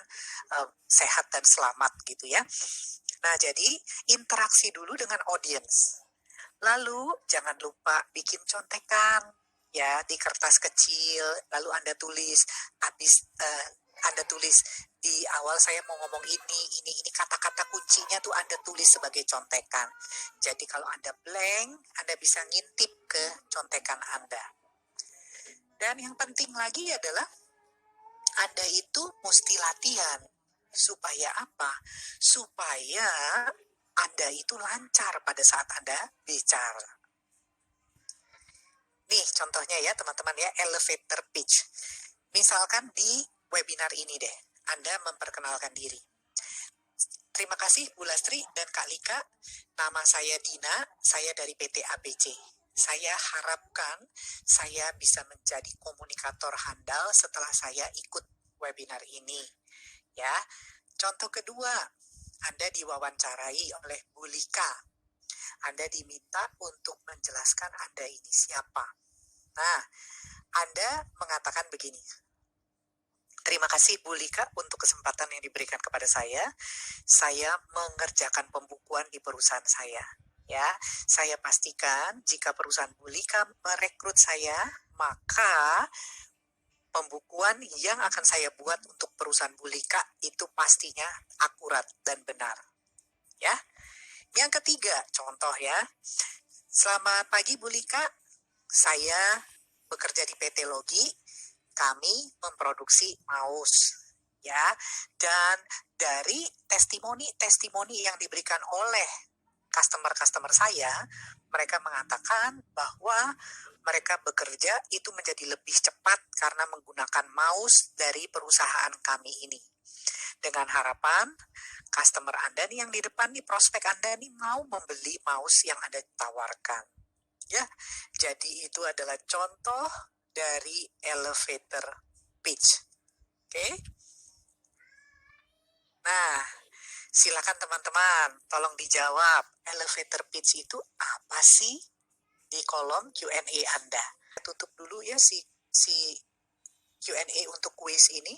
sehat dan selamat gitu ya. Nah, jadi interaksi dulu dengan audiens. Lalu jangan lupa bikin contekan ya di kertas kecil. Lalu Anda tulis di awal saya mau ngomong ini kata-kata kuncinya tuh Anda tulis sebagai contekan. Jadi kalau Anda blank, Anda bisa ngintip ke contekan Anda. Dan yang penting lagi adalah Anda itu mesti latihan. Supaya apa? Supaya Anda itu lancar pada saat Anda bicara. Nih contohnya ya teman-teman ya, elevator pitch. Misalkan di webinar ini deh, Anda memperkenalkan diri. Terima kasih Bu Lastri dan Kak Lika. Nama saya Dina, saya dari PT ABC. Saya harapkan saya bisa menjadi komunikator handal setelah saya ikut webinar ini. Ya, contoh kedua, Anda diwawancarai oleh Bu Lika. Anda diminta untuk menjelaskan Anda ini siapa. Nah, Anda mengatakan begini, terima kasih Bu Lika untuk kesempatan yang diberikan kepada saya. Saya mengerjakan pembukuan di perusahaan saya. Ya, saya pastikan jika perusahaan Bu Lika merekrut saya, maka pembukuan yang akan saya buat untuk perusahaan Bu Lika itu pastinya akurat dan benar. Ya. Yang ketiga, contoh ya. Selamat pagi Bu Lika. Saya bekerja di PT Logi. Kami memproduksi mouse. Ya. Dan dari testimoni yang diberikan oleh customer saya, mereka mengatakan bahwa mereka bekerja itu menjadi lebih cepat karena menggunakan mouse dari perusahaan kami ini. Dengan harapan customer Anda nih yang di depan nih, prospek Anda nih mau membeli mouse yang Anda tawarkan. Ya, jadi itu adalah contoh dari elevator pitch. Oke? Nah, silakan teman-teman, tolong dijawab. Elevator pitch itu apa sih? Di kolom Q&A Anda. Tutup dulu ya si Q&A untuk kuis ini.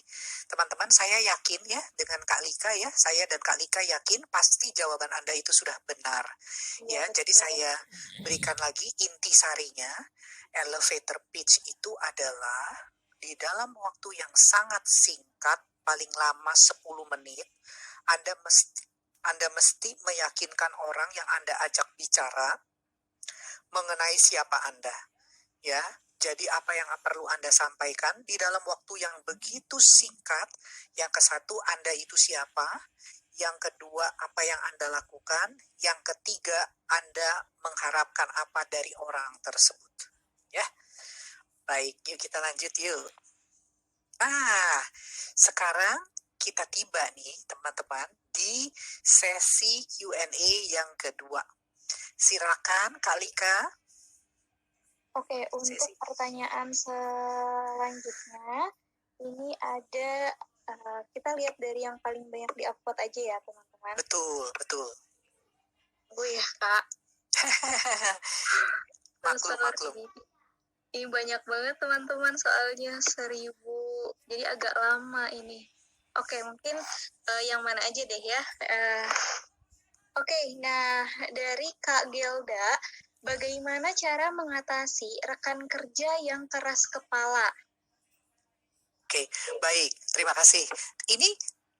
Teman-teman, saya yakin ya dengan Kak Lika ya, saya dan Kak Lika yakin pasti jawaban Anda itu sudah benar. Ya, jadi saya berikan lagi intisarinya. Elevator pitch itu adalah di dalam waktu yang sangat singkat, paling lama 10 menit, Anda mesti meyakinkan orang yang Anda ajak bicara mengenai siapa Anda. Ya, jadi apa yang perlu Anda sampaikan di dalam waktu yang begitu singkat? Yang ke satu, Anda itu siapa? Yang kedua, apa yang Anda lakukan? Yang ketiga, Anda mengharapkan apa dari orang tersebut? Ya, baik, yuk kita lanjut yuk. Nah, sekarang kita tiba nih teman-teman di sesi Q&A yang kedua. Silakan Kak Lika. Oke, untuk pertanyaan selanjutnya, ini ada, kita lihat dari yang paling banyak di-upload aja ya, teman-teman. Betul. Tunggu ya, Kak. Maklum. Ini banyak banget teman-teman, soalnya 1.000. Jadi agak lama ini. Oke, mungkin yang mana aja deh ya. Oke, nah dari Kak Gelda, bagaimana cara mengatasi rekan kerja yang keras kepala? Oke, baik. Terima kasih. Ini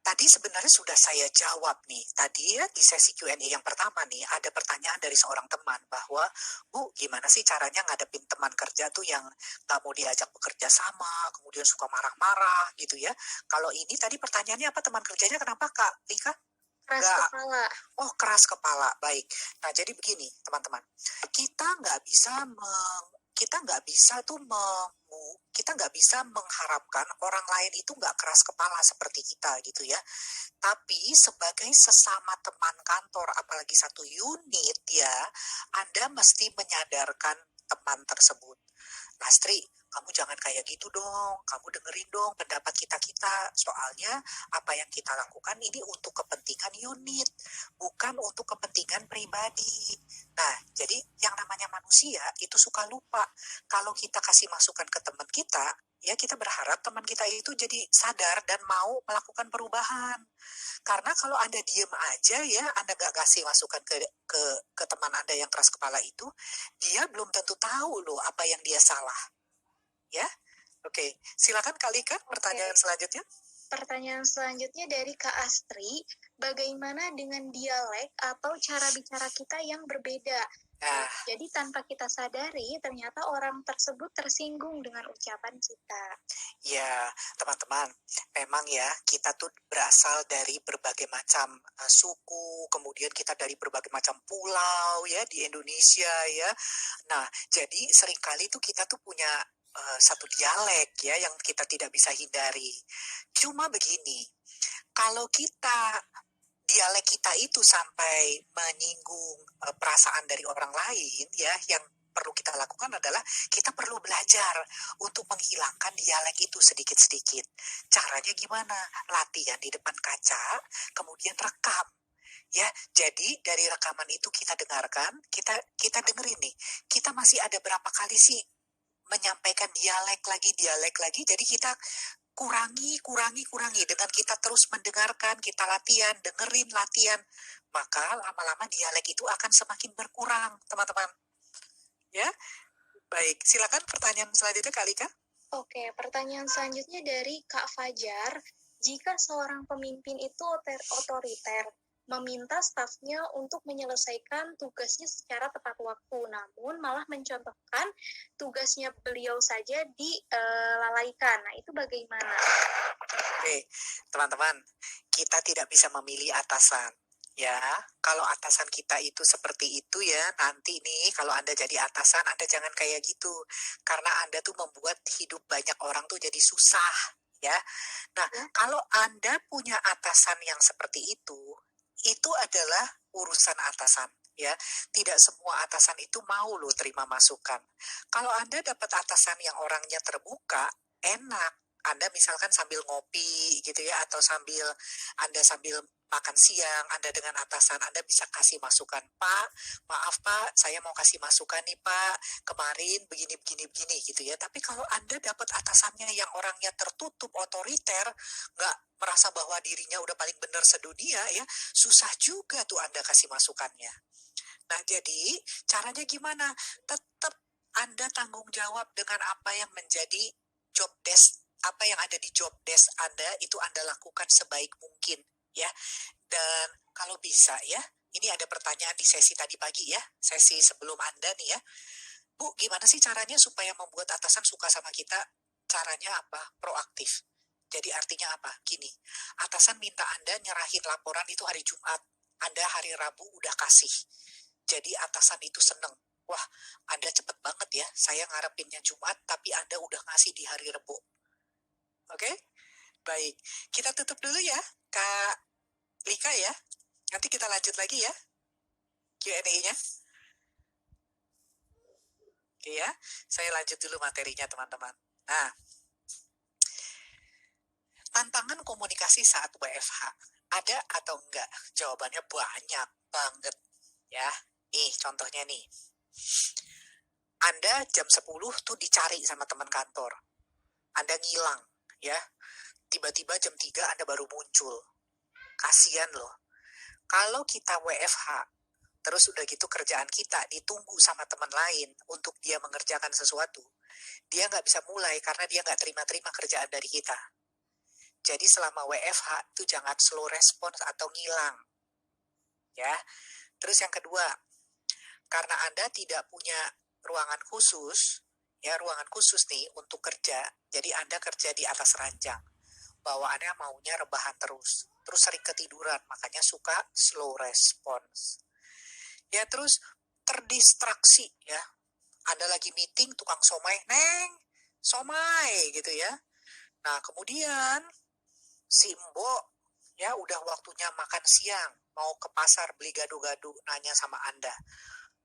tadi sebenarnya sudah saya jawab nih. Tadi ya di sesi Q&A yang pertama nih, ada pertanyaan dari seorang teman bahwa, Bu, gimana sih caranya ngadepin teman kerja tuh yang nggak mau diajak bekerja sama, kemudian suka marah-marah gitu ya. Kalau ini tadi pertanyaannya apa, teman kerjanya kenapa, Kak Lika? Keras kepala. Oh, keras kepala. Baik. Nah, jadi begini, teman-teman. Kita nggak bisa kita nggak bisa mengharapkan orang lain itu nggak keras kepala seperti kita gitu ya. Tapi sebagai sesama teman kantor, apalagi satu unit ya, Anda mesti menyadarkan teman tersebut. Lastri, kamu jangan kayak gitu dong, kamu dengerin dong pendapat kita-kita, soalnya apa yang kita lakukan ini untuk kepentingan unit, bukan untuk kepentingan pribadi. Nah, jadi yang namanya manusia itu suka lupa. Kalau kita kasih masukan ke teman kita, ya kita berharap teman kita itu jadi sadar dan mau melakukan perubahan. Karena kalau Anda diem aja ya, Anda nggak kasih masukan ke teman Anda yang keras kepala itu, dia belum tentu tahu loh apa yang dia salah. Ya, oke. Silakan Kak Lika, pertanyaan selanjutnya. Pertanyaan selanjutnya dari Kak Astri, bagaimana dengan dialek atau cara bicara kita yang berbeda? Jadi tanpa kita sadari, ternyata orang tersebut tersinggung dengan ucapan kita. Ya, teman-teman, memang ya kita tuh berasal dari berbagai macam suku, kemudian kita dari berbagai macam pulau ya di Indonesia ya. Nah, jadi seringkali tuh kita tuh punya satu dialek ya yang kita tidak bisa hindari. Cuma begini, kalau dialek kita itu sampai menyinggung perasaan dari orang lain ya, yang perlu kita lakukan adalah kita perlu belajar untuk menghilangkan dialek itu sedikit-sedikit. Caranya gimana? Latihan di depan kaca, kemudian rekam. Ya, jadi dari rekaman itu kita dengarkan, kita dengerin nih. Kita masih ada berapa kali sih menyampaikan dialek lagi. Jadi kita kurangi dengan kita terus mendengarkan, kita latihan, dengerin, latihan, maka lama-lama dialek itu akan semakin berkurang, teman-teman. Ya, baik. Silakan pertanyaan selanjutnya, Kak Lika. Oke, pertanyaan selanjutnya dari Kak Fajar. Jika seorang pemimpin itu otoriter, meminta stafnya untuk menyelesaikan tugasnya secara tepat waktu, namun malah mencontohkan tugasnya beliau saja dilalaikan. Nah, itu bagaimana? Oke, teman-teman, kita tidak bisa memilih atasan. Ya, kalau atasan kita itu seperti itu ya, nanti nih kalau Anda jadi atasan, Anda jangan kayak gitu. Karena Anda tuh membuat hidup banyak orang tuh jadi susah, ya. Nah, kalau Anda punya atasan yang seperti itu adalah urusan atasan. Ya, tidak semua atasan itu mau loh terima masukan. Kalau Anda dapat atasan yang orangnya terbuka, enak. Anda misalkan sambil ngopi gitu ya, atau Anda sambil makan siang, Anda dengan atasan, Anda bisa kasih masukan, Pak, maaf Pak, saya mau kasih masukan nih Pak, kemarin begini gitu ya. Tapi kalau Anda dapat atasannya yang orangnya tertutup, otoriter, nggak merasa bahwa dirinya udah paling benar sedunia ya, susah juga tuh Anda kasih masukannya. Nah, jadi caranya gimana? Tetap Anda tanggung jawab dengan apa yang menjadi job desk, apa yang ada di job desk Anda, itu Anda lakukan sebaik mungkin ya. Dan kalau bisa ya, ini ada pertanyaan di sesi tadi pagi ya, sesi sebelum Anda nih ya. Bu, gimana sih caranya supaya membuat atasan suka sama kita? Caranya apa? Proaktif. Jadi artinya apa? Gini, atasan minta Anda nyerahin laporan itu hari Jumat, Anda hari Rabu udah kasih. Jadi atasan itu seneng. Wah, Anda cepet banget ya, saya ngarepinnya Jumat, tapi Anda udah ngasih di hari Rebo. Oke? Baik, kita tutup dulu ya, Kak Lika ya. Nanti kita lanjut lagi ya, Q&A-nya. Oke ya, saya lanjut dulu materinya teman-teman. Nah, tantangan komunikasi saat WFH, ada atau enggak? Jawabannya banyak banget ya. Nih, contohnya nih. Anda jam 10 tuh dicari sama teman kantor. Anda ngilang, ya. Tiba-tiba jam 3 Anda baru muncul. Kasian loh. Kalau kita WFH, terus udah gitu kerjaan kita ditunggu sama teman lain untuk dia mengerjakan sesuatu, dia nggak bisa mulai karena dia nggak terima-terima kerjaan dari kita. Jadi selama WFH itu jangan slow response atau ngilang. Ya. Terus yang kedua, karena Anda tidak punya ruangan khusus, ya ruangan khusus nih untuk kerja, jadi Anda kerja di atas ranjang. Bawaannya maunya rebahan terus sering ketiduran, makanya suka slow response. Ya terus terdistraksi ya. Anda lagi meeting tukang somai, "Neng, somai," gitu ya. Nah, kemudian si Mbok ya udah waktunya makan siang, mau ke pasar beli gado-gado, nanya sama Anda,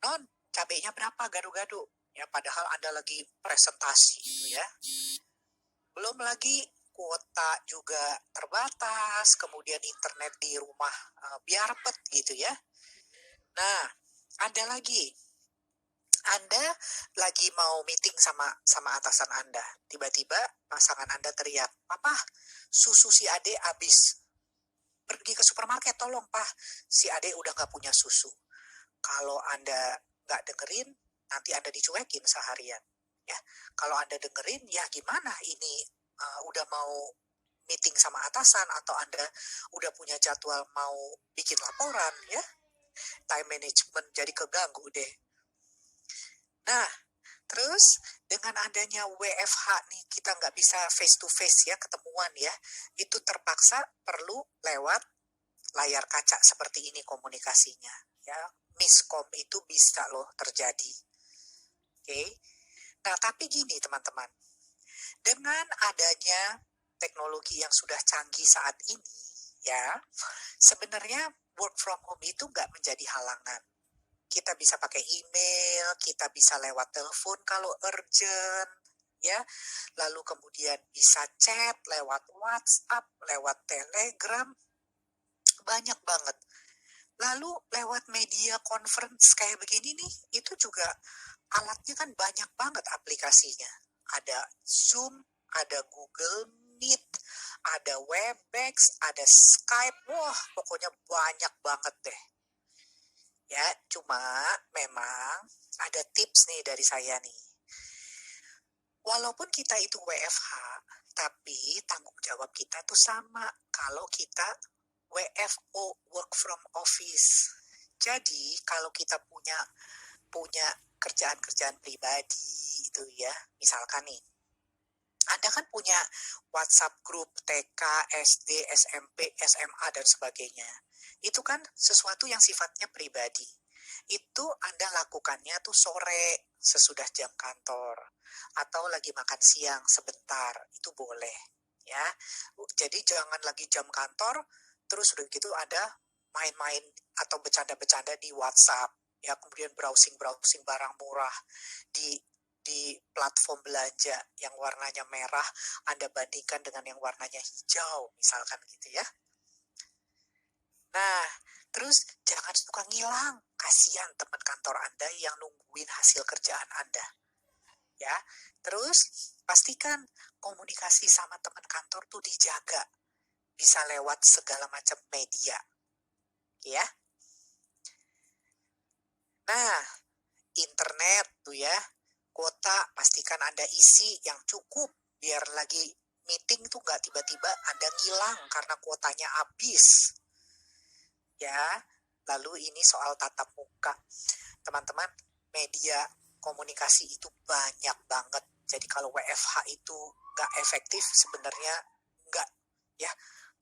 "Non, cabenya berapa gado-gado?" Ya padahal Anda lagi presentasi gitu ya. Belum lagi kuota juga terbatas, kemudian internet di rumah biarpet gitu ya. Nah, ada lagi. Anda lagi mau meeting sama atasan Anda. Tiba-tiba pasangan Anda teriak, "Papa, susu si Ade habis. Pergi ke supermarket, tolong, Pak. Si Ade udah gak punya susu." Kalau Anda gak dengerin, nanti Anda dicuekin seharian. Ya, kalau Anda dengerin, ya gimana ini udah mau meeting sama atasan atau Anda udah punya jadwal mau bikin laporan ya. Time management jadi keganggu deh. Nah, terus dengan adanya WFH nih kita nggak bisa face to face ya, ketemuan ya. Itu terpaksa perlu lewat layar kaca seperti ini komunikasinya ya. Miskom itu bisa loh terjadi. Oke. Nah, tapi gini teman-teman. Dengan adanya teknologi yang sudah canggih saat ini, ya, sebenarnya work from home itu nggak menjadi halangan. Kita bisa pakai email, kita bisa lewat telepon kalau urgent, ya. Lalu kemudian bisa chat lewat WhatsApp, lewat Telegram, banyak banget. Lalu lewat media conference kayak begini nih, itu juga alatnya kan banyak banget aplikasinya. Ada Zoom, ada Google Meet, ada Webex, ada Skype. Wah, pokoknya banyak banget deh. Ya, cuma memang ada tips nih dari saya nih. Walaupun kita itu WFH, tapi tanggung jawab kita tuh sama kalau kita WFO, work from office. Jadi kalau kita punya kerjaan-kerjaan pribadi itu ya, misalkan nih, Anda kan punya WhatsApp grup TK, SD, SMP, SMA, dan sebagainya. Itu kan sesuatu yang sifatnya pribadi. Itu Anda lakukannya tuh sore sesudah jam kantor. Atau lagi makan siang sebentar, itu boleh. Ya, jadi jangan lagi jam kantor, terus udah gitu ada main-main atau bercanda-bercanda di WhatsApp. Ya, kemudian browsing-browsing barang murah di platform belanja yang warnanya merah, Anda bandingkan dengan yang warnanya hijau, misalkan gitu ya. Nah, terus jangan suka ngilang. Kasihan teman kantor Anda yang nungguin hasil kerjaan Anda. Ya, terus pastikan komunikasi sama teman kantor tuh dijaga. Bisa lewat segala macam media. Ya. Nah, internet tuh ya, kuota pastikan Anda isi yang cukup biar lagi meeting tuh nggak tiba-tiba Anda ngilang karena kuotanya habis. Ya, lalu ini soal tatap muka. Teman-teman, media komunikasi itu banyak banget. Jadi kalau WFH itu nggak efektif sebenarnya nggak ya,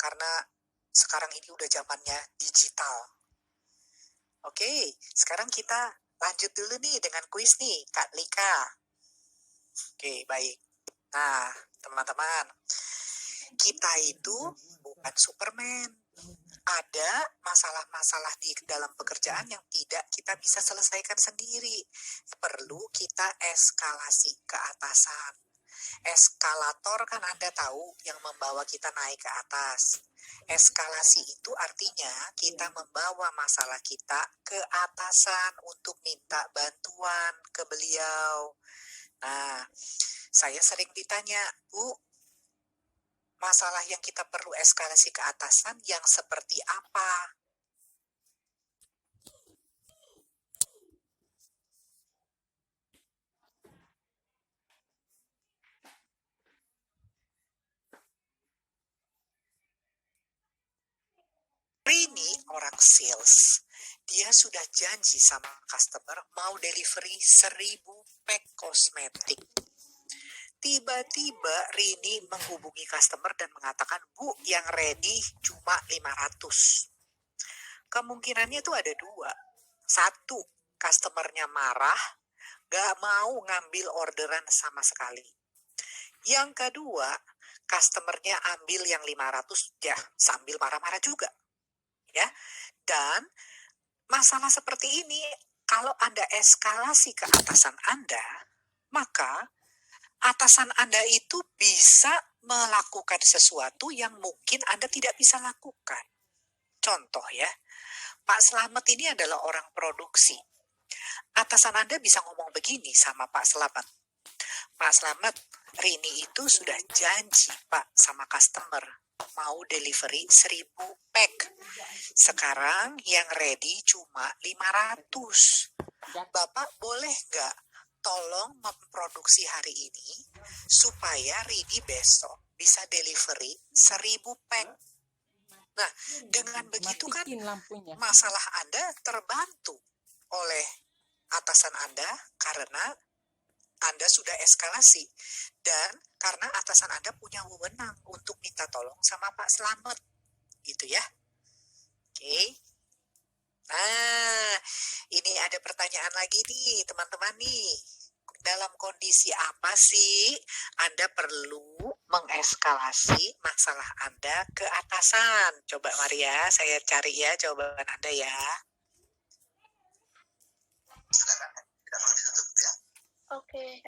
karena sekarang ini udah zamannya digital. Oke, sekarang kita lanjut dulu nih dengan kuis nih, Kak Lika. Oke, baik. Nah, teman-teman, kita itu bukan Superman. Ada masalah-masalah di dalam pekerjaan yang tidak kita bisa selesaikan sendiri. Perlu kita eskalasi ke atasan. Eskalator kan Anda tahu yang membawa kita naik ke atas. Eskalasi itu artinya kita membawa masalah kita ke atasan untuk minta bantuan ke beliau. Nah, saya sering ditanya, Bu, masalah yang kita perlu eskalasi ke atasan yang seperti apa? Rini orang sales, dia sudah janji sama customer mau delivery 1000 pack kosmetik. Tiba-tiba Rini menghubungi customer dan mengatakan, Bu, yang ready cuma 500. Kemungkinannya itu ada dua. Satu, customernya marah, gak mau ngambil orderan sama sekali. Yang kedua, customernya ambil yang 500 ya sambil marah-marah juga. Ya, dan masalah seperti ini kalau Anda eskalasi ke atasan Anda, maka atasan Anda itu bisa melakukan sesuatu yang mungkin Anda tidak bisa lakukan. Contoh ya, Pak Slamet ini adalah orang produksi. Atasan Anda bisa ngomong begini sama Pak Slamet. Pak Slamet, Rini itu sudah janji Pak sama customer mau delivery 1000 pack. Sekarang yang ready cuma 500. Bapak boleh nggak tolong memproduksi hari ini supaya Rini besok bisa delivery 1000 pack. Nah, dengan begitu kan masalah Anda terbantu oleh atasan Anda karena Anda sudah eskalasi. Dan karena atasan Anda punya wewenang untuk minta tolong sama Pak Slamet. Gitu ya. Oke. Nah, ini ada pertanyaan lagi nih teman-teman nih. Dalam kondisi apa sih Anda perlu mengeskalasi masalah Anda ke atasan? Coba Maria, saya cari ya jawaban Anda ya. Oke,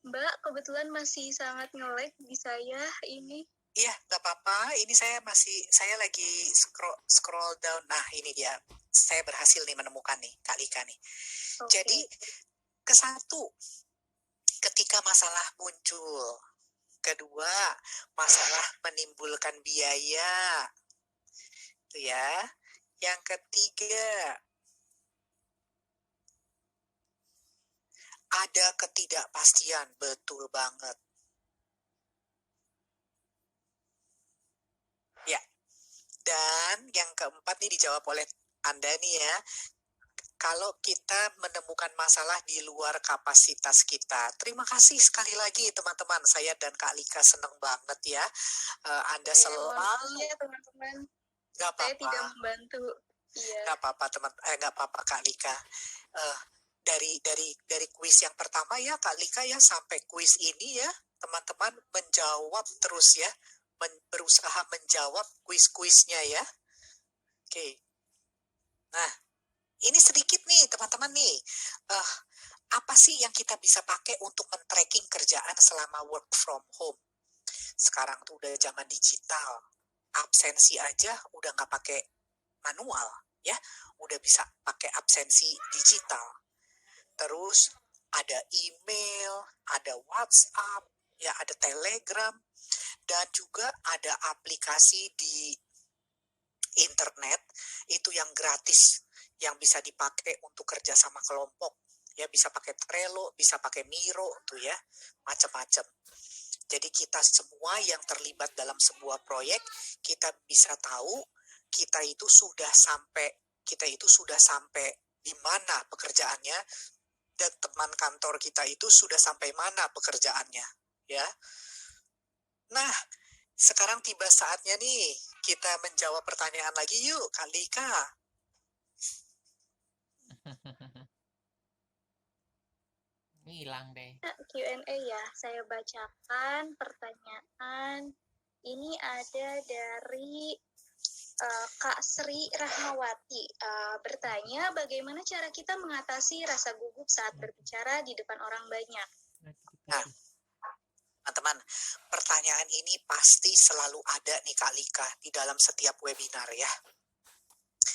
Mbak, kebetulan masih sangat nge-lag di saya ini. Iya, nggak apa-apa. Ini saya lagi scroll down. Nah, ini dia. Saya berhasil nih menemukan nih, Kak Lika nih. Okay. Jadi, kesatu, ketika masalah muncul. Kedua, masalah menimbulkan biaya. Itu ya. Yang ketiga, ada ketidakpastian. Betul banget. Ya. Dan yang keempat nih dijawab oleh Anda nih ya. Kalau kita menemukan masalah di luar kapasitas kita. Terima kasih sekali lagi teman-teman. Saya dan Kak Lika senang banget ya. Anda selalu. Ya teman-teman. Gak apa-apa. Saya tidak membantu. Iya. Gak apa-apa gak apa-apa Kak Lika. Dari kuis yang pertama ya Kak Lika ya sampai kuis ini ya teman-teman menjawab terus ya. Berusaha menjawab kuis-kuisnya ya. Oke. Nah. Ini sedikit nih teman-teman nih, apa sih yang kita bisa pakai untuk men-tracking kerjaan selama work from home? Sekarang tuh udah zaman digital, absensi aja udah nggak pakai manual, ya, udah bisa pakai absensi digital. Terus ada email, ada WhatsApp, ya ada Telegram, dan juga ada aplikasi di internet itu yang gratis yang bisa dipakai untuk kerja sama kelompok ya, bisa pakai Trello, bisa pakai Miro tuh ya, macam-macam. Jadi kita semua yang terlibat dalam sebuah proyek kita bisa tahu kita itu sudah sampai di mana pekerjaannya dan teman kantor kita itu sudah sampai mana pekerjaannya ya. Nah, sekarang tiba saatnya nih kita menjawab pertanyaan lagi yuk, Kak Lika. Hilang deh. Q&A ya, saya bacakan pertanyaan. Ini ada dari Kak Sri Rahmawati. Bertanya, bagaimana cara kita mengatasi rasa gugup saat berbicara di depan orang banyak? Nah, Teman-teman, pertanyaan ini pasti selalu ada nih Kak Lika di dalam setiap webinar ya.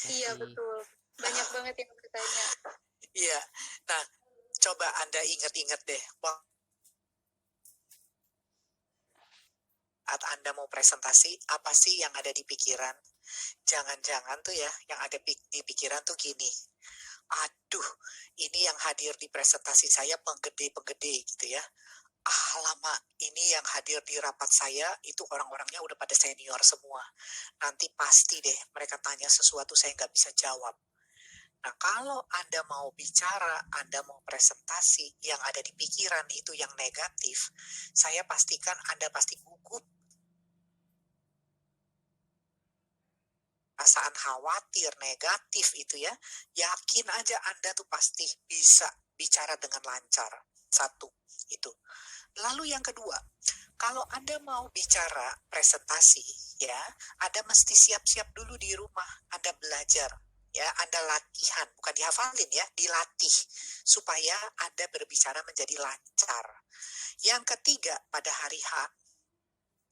Iya, betul. Banyak banget yang bertanya. Iya. Nah, coba Anda ingat-ingat deh. Saat Anda mau presentasi, apa sih yang ada di pikiran? Jangan-jangan tuh ya, yang ada di pikiran tuh gini. Aduh, ini yang hadir di presentasi saya penggede-penggede gitu ya. Lama, ini yang hadir di rapat saya itu orang-orangnya udah pada senior semua. Nanti pasti deh mereka tanya sesuatu saya nggak bisa jawab. Nah, kalau Anda mau bicara, Anda mau presentasi, yang ada di pikiran itu yang negatif, saya pastikan Anda pasti gugup. Perasaan khawatir, negatif itu ya, yakin aja Anda tuh pasti bisa bicara dengan lancar. Satu, itu. Lalu yang kedua, kalau Anda mau bicara presentasi, ya, Anda mesti siap-siap dulu di rumah. Anda belajar, ya, Anda latihan, bukan dihafalin ya, dilatih supaya Anda berbicara menjadi lancar. Yang ketiga, pada hari H,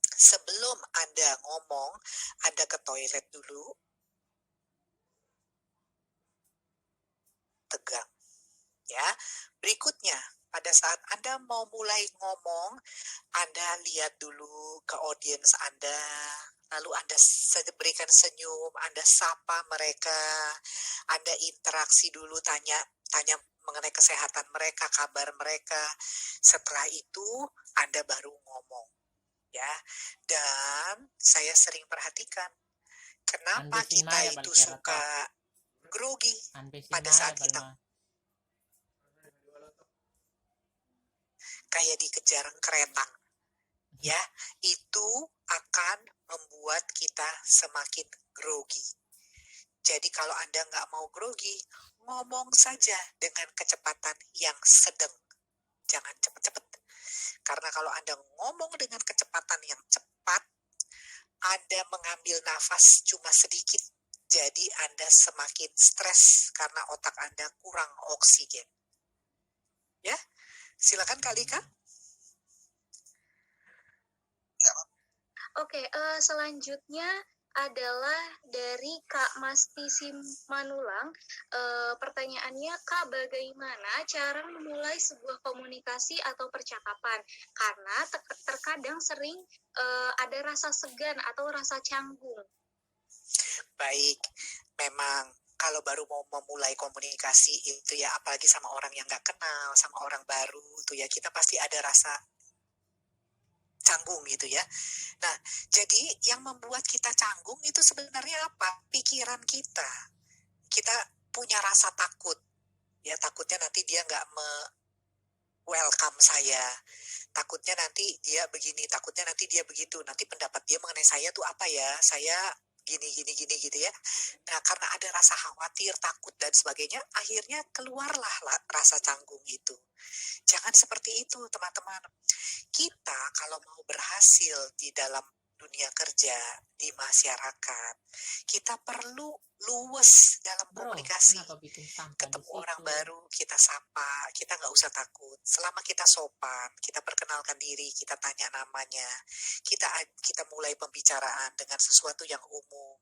sebelum Anda ngomong, Anda ke toilet dulu, tegang, ya. Berikutnya, pada saat Anda mau mulai ngomong, Anda lihat dulu ke audiens Anda, lalu Anda berikan senyum, Anda sapa mereka, Anda interaksi dulu, tanya mengenai kesehatan mereka, kabar mereka. Setelah itu, Anda baru ngomong. Ya, dan saya sering perhatikan kenapa kita itu suka grogi pada saat kita kayak dikejar kereta. Ya, itu akan membuat kita semakin grogi. Jadi kalau Anda nggak mau grogi, ngomong saja dengan kecepatan yang sedang. Jangan cepat-cepat. Karena kalau Anda ngomong dengan kecepatan yang cepat, Anda mengambil nafas cuma sedikit. Jadi Anda semakin stres karena otak Anda kurang oksigen. Ya, silakan Kak Lika. Oke, selanjutnya adalah dari Kak Masti Simanulang. Pertanyaannya, Kak, bagaimana cara memulai sebuah komunikasi atau percakapan? Karena terkadang sering ada rasa segan atau rasa canggung. Baik, memang kalau baru mau memulai komunikasi itu ya, apalagi sama orang yang nggak kenal, sama orang baru tuh ya, kita pasti ada rasa canggung gitu ya. Nah, jadi yang membuat kita canggung itu sebenarnya apa? Pikiran kita. Kita punya rasa takut. Ya, takutnya nanti dia nggak welcome saya. Takutnya nanti dia begini, takutnya nanti dia begitu. Nanti pendapat dia mengenai saya tuh apa ya? Saya gini gitu ya. Nah, karena ada rasa khawatir, takut dan sebagainya, akhirnya keluarlah rasa canggung itu. Jangan seperti itu, teman-teman. Kita kalau mau berhasil di dalam dunia kerja, di masyarakat, kita perlu luwes dalam komunikasi. Ketemu orang baru, kita sapa, kita nggak usah takut. Selama kita sopan, kita perkenalkan diri, kita tanya namanya, kita mulai pembicaraan dengan sesuatu yang umum.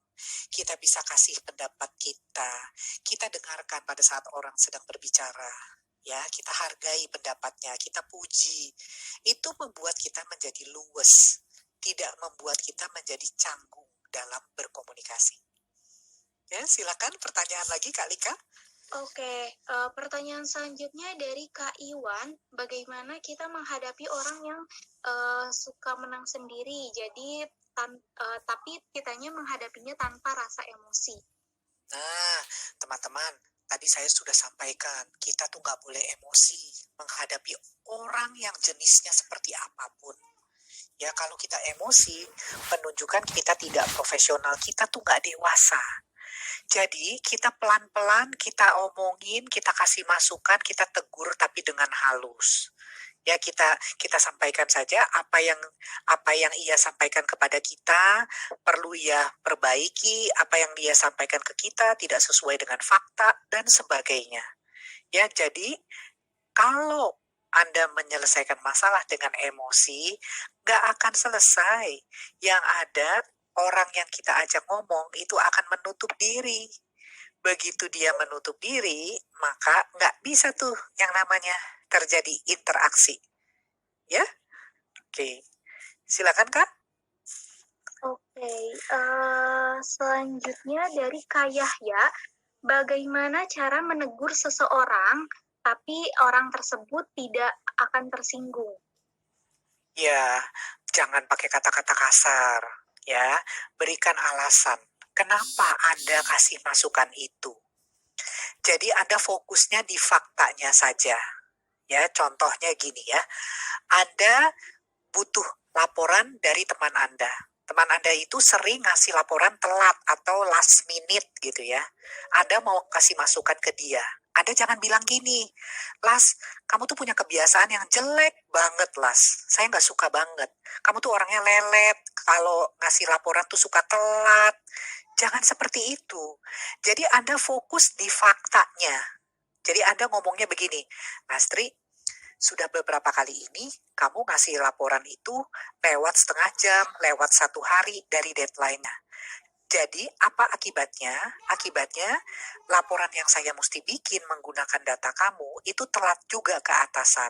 Kita bisa kasih pendapat kita dengarkan pada saat orang sedang berbicara. Ya, kita hargai pendapatnya, kita puji. Itu membuat kita menjadi luwes, tidak membuat kita menjadi canggung dalam berkomunikasi. Ya, silakan pertanyaan lagi Kak Lika. Oke, pertanyaan selanjutnya dari Kak Iwan, bagaimana kita menghadapi orang yang suka menang sendiri, jadi tapi kitanya menghadapinya tanpa rasa emosi. Nah, teman-teman, tadi saya sudah sampaikan, kita tuh nggak boleh emosi menghadapi orang yang jenisnya seperti apapun. Ya, kalau kita emosi, menunjukkan kita tidak profesional, kita tuh nggak dewasa. Jadi, kita pelan-pelan, kita omongin, kita kasih masukan, kita tegur, tapi dengan halus. Ya, kita sampaikan saja apa yang ia sampaikan kepada kita, perlu ia perbaiki, apa yang dia sampaikan ke kita tidak sesuai dengan fakta, dan sebagainya. Ya, jadi kalau Anda menyelesaikan masalah dengan emosi, nggak akan selesai. Yang ada, orang yang kita ajak ngomong itu akan menutup diri. Begitu dia menutup diri, maka nggak bisa tuh yang namanya terjadi interaksi. Ya, oke. Silakan Kak. Oke, selanjutnya dari Kak Yahya, bagaimana cara menegur seseorang tapi orang tersebut tidak akan tersinggung? Ya, jangan pakai kata-kata kasar. Ya, berikan alasan. Kenapa Anda kasih masukan itu? Jadi Anda fokusnya di faktanya saja. Ya, contohnya gini ya. Anda butuh laporan dari teman Anda. Teman Anda itu sering ngasih laporan telat atau last minute gitu ya. Anda mau kasih masukan ke dia. Anda jangan bilang gini, Las, kamu tuh punya kebiasaan yang jelek banget, Las. Saya nggak suka banget. Kamu tuh orangnya lelet, kalau ngasih laporan tuh suka telat. Jangan seperti itu. Jadi Anda fokus di faktanya. Jadi Anda ngomongnya begini, Astri, sudah beberapa kali ini kamu ngasih laporan itu lewat setengah jam, lewat 1 hari dari deadline-nya. Jadi apa akibatnya? Akibatnya laporan yang saya mesti bikin menggunakan data kamu itu telat juga ke atasan.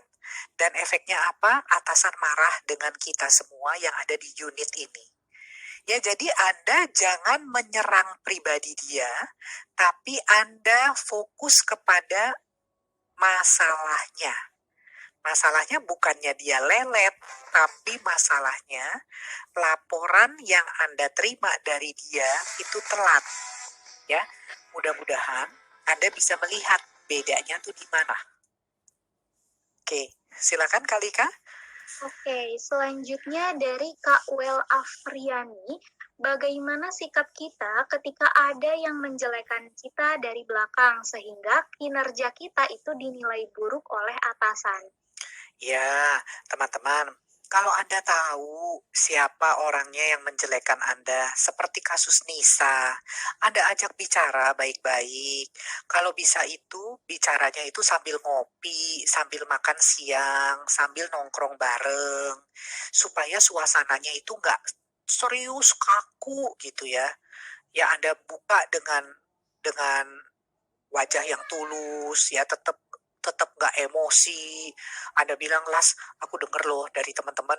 Dan efeknya apa? Atasan marah dengan kita semua yang ada di unit ini. Ya, jadi Anda jangan menyerang pribadi dia, tapi Anda fokus kepada masalahnya. Masalahnya bukannya dia lelet, tapi masalahnya laporan yang Anda terima dari dia itu telat. Ya, mudah-mudahan Anda bisa melihat bedanya tuh di mana. Oke, silakan Kalika. Oke, selanjutnya dari Kak Wel Afriani, bagaimana sikap kita ketika ada yang menjelekan kita dari belakang sehingga kinerja kita itu dinilai buruk oleh atasan? Ya, teman-teman, kalau Anda tahu siapa orangnya yang menjelekkan Anda, seperti kasus Nisa, Anda ajak bicara baik-baik. Kalau bisa itu, bicaranya itu sambil ngopi, sambil makan siang, sambil nongkrong bareng, supaya suasananya itu nggak serius, kaku gitu ya. Ya Anda buka dengan wajah yang tulus, ya tetap tetap nggak emosi. Anda bilang, Las, aku denger loh dari teman-teman,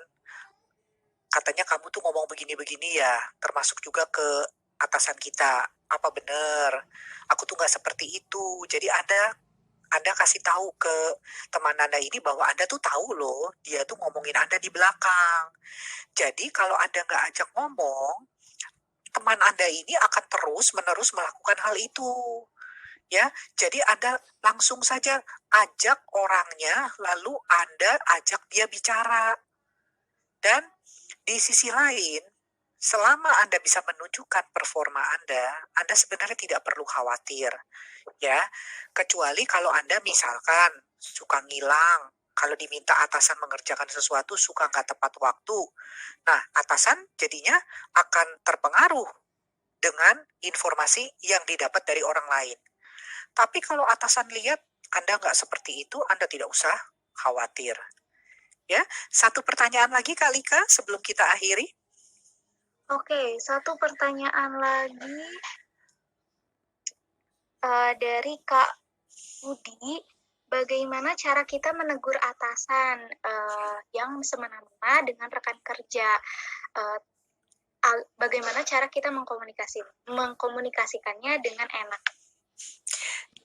katanya kamu tuh ngomong begini-begini ya, termasuk juga ke atasan kita. Apa bener? Aku tuh nggak seperti itu. Jadi Anda kasih tahu ke teman Anda ini bahwa Anda tuh tahu loh, dia tuh ngomongin Anda di belakang. Jadi kalau Anda nggak ajak ngomong, teman Anda ini akan terus-menerus melakukan hal itu. Ya, jadi Anda langsung saja ajak orangnya, lalu Anda ajak dia bicara. Dan di sisi lain, selama Anda bisa menunjukkan performa Anda sebenarnya tidak perlu khawatir. Ya, kecuali kalau Anda misalkan suka ngilang, kalau diminta atasan mengerjakan sesuatu suka nggak tepat waktu. Nah, atasan jadinya akan terpengaruh dengan informasi yang didapat dari orang lain. Tapi kalau atasan lihat Anda nggak seperti itu, Anda tidak usah khawatir. Ya, satu pertanyaan lagi Kak Lika sebelum kita akhiri. Oke, satu pertanyaan lagi dari Kak Budi. Bagaimana cara kita menegur atasan yang semena-mena dengan rekan kerja? Bagaimana cara kita mengkomunikasikannya dengan enak?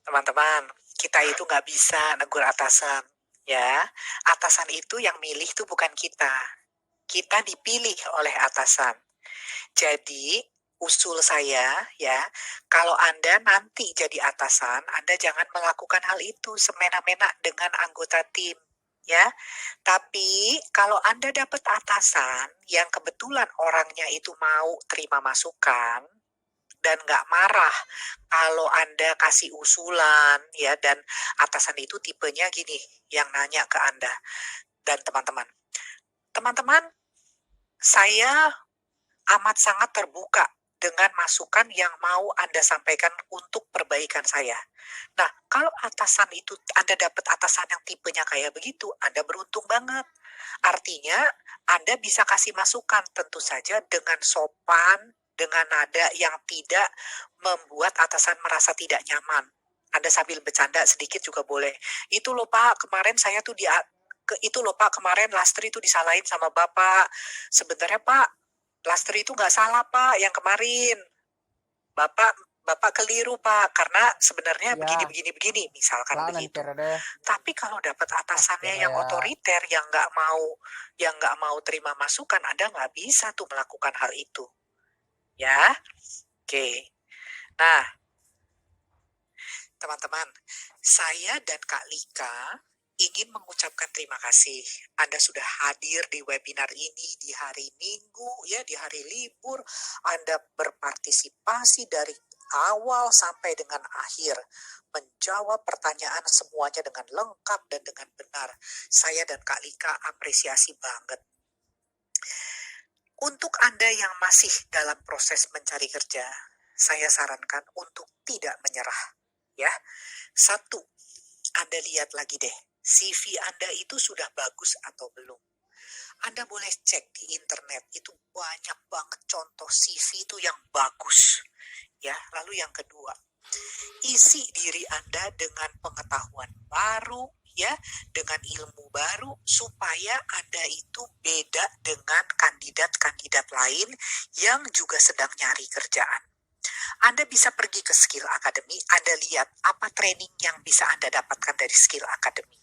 Teman-teman, kita itu nggak bisa negur atasan. Ya, atasan itu yang milih tuh bukan kita. Kita dipilih oleh atasan. Jadi, usul saya ya, kalau Anda nanti jadi atasan, Anda jangan melakukan hal itu semena-mena dengan anggota tim. Ya, tapi kalau Anda dapat atasan yang kebetulan orangnya itu mau terima masukan dan nggak marah kalau Anda kasih usulan ya, dan atasan itu tipenya gini yang nanya ke Anda dan teman-teman. Teman-teman, saya amat sangat terbuka dengan masukan yang mau Anda sampaikan untuk perbaikan saya. Nah, kalau atasan itu Anda dapat atasan yang tipenya kayak begitu, Anda beruntung banget. Artinya, Anda bisa kasih masukan tentu saja dengan sopan, dengan nada yang tidak membuat atasan merasa tidak nyaman. Anda sambil bercanda sedikit juga boleh. Itu loh Pak, kemarin saya tuh itu loh Pak, kemarin Lastri itu disalahin sama Bapak. Sebenarnya Pak, Lastri itu nggak salah Pak yang kemarin. Bapak keliru Pak, karena sebenarnya Ya, begini misalkan lah begitu. nanti deh. Tapi kalau dapat atasannya yang ya. otoriter, yang nggak mau terima masukan, Anda nggak bisa tuh melakukan hal itu. Ya, oke. Nah, teman-teman, saya dan Kak Lika ingin mengucapkan terima kasih. Anda sudah hadir di webinar ini di hari Minggu, ya, di hari libur. Anda berpartisipasi dari awal sampai dengan akhir, menjawab pertanyaan semuanya dengan lengkap dan dengan benar. Saya dan Kak Lika apresiasi banget. Untuk Anda yang masih dalam proses mencari kerja, saya sarankan untuk tidak menyerah. Ya, 1, Anda lihat lagi deh, CV Anda itu sudah bagus atau belum. Anda boleh cek di internet, itu banyak banget contoh CV itu yang bagus. Ya, lalu yang kedua, isi diri Anda dengan pengetahuan baru, ya, dengan ilmu baru, supaya Anda itu beda dengan kandidat-kandidat lain yang juga sedang nyari kerjaan. Anda bisa pergi ke Skill Academy, Anda lihat apa training yang bisa Anda dapatkan dari Skill Academy.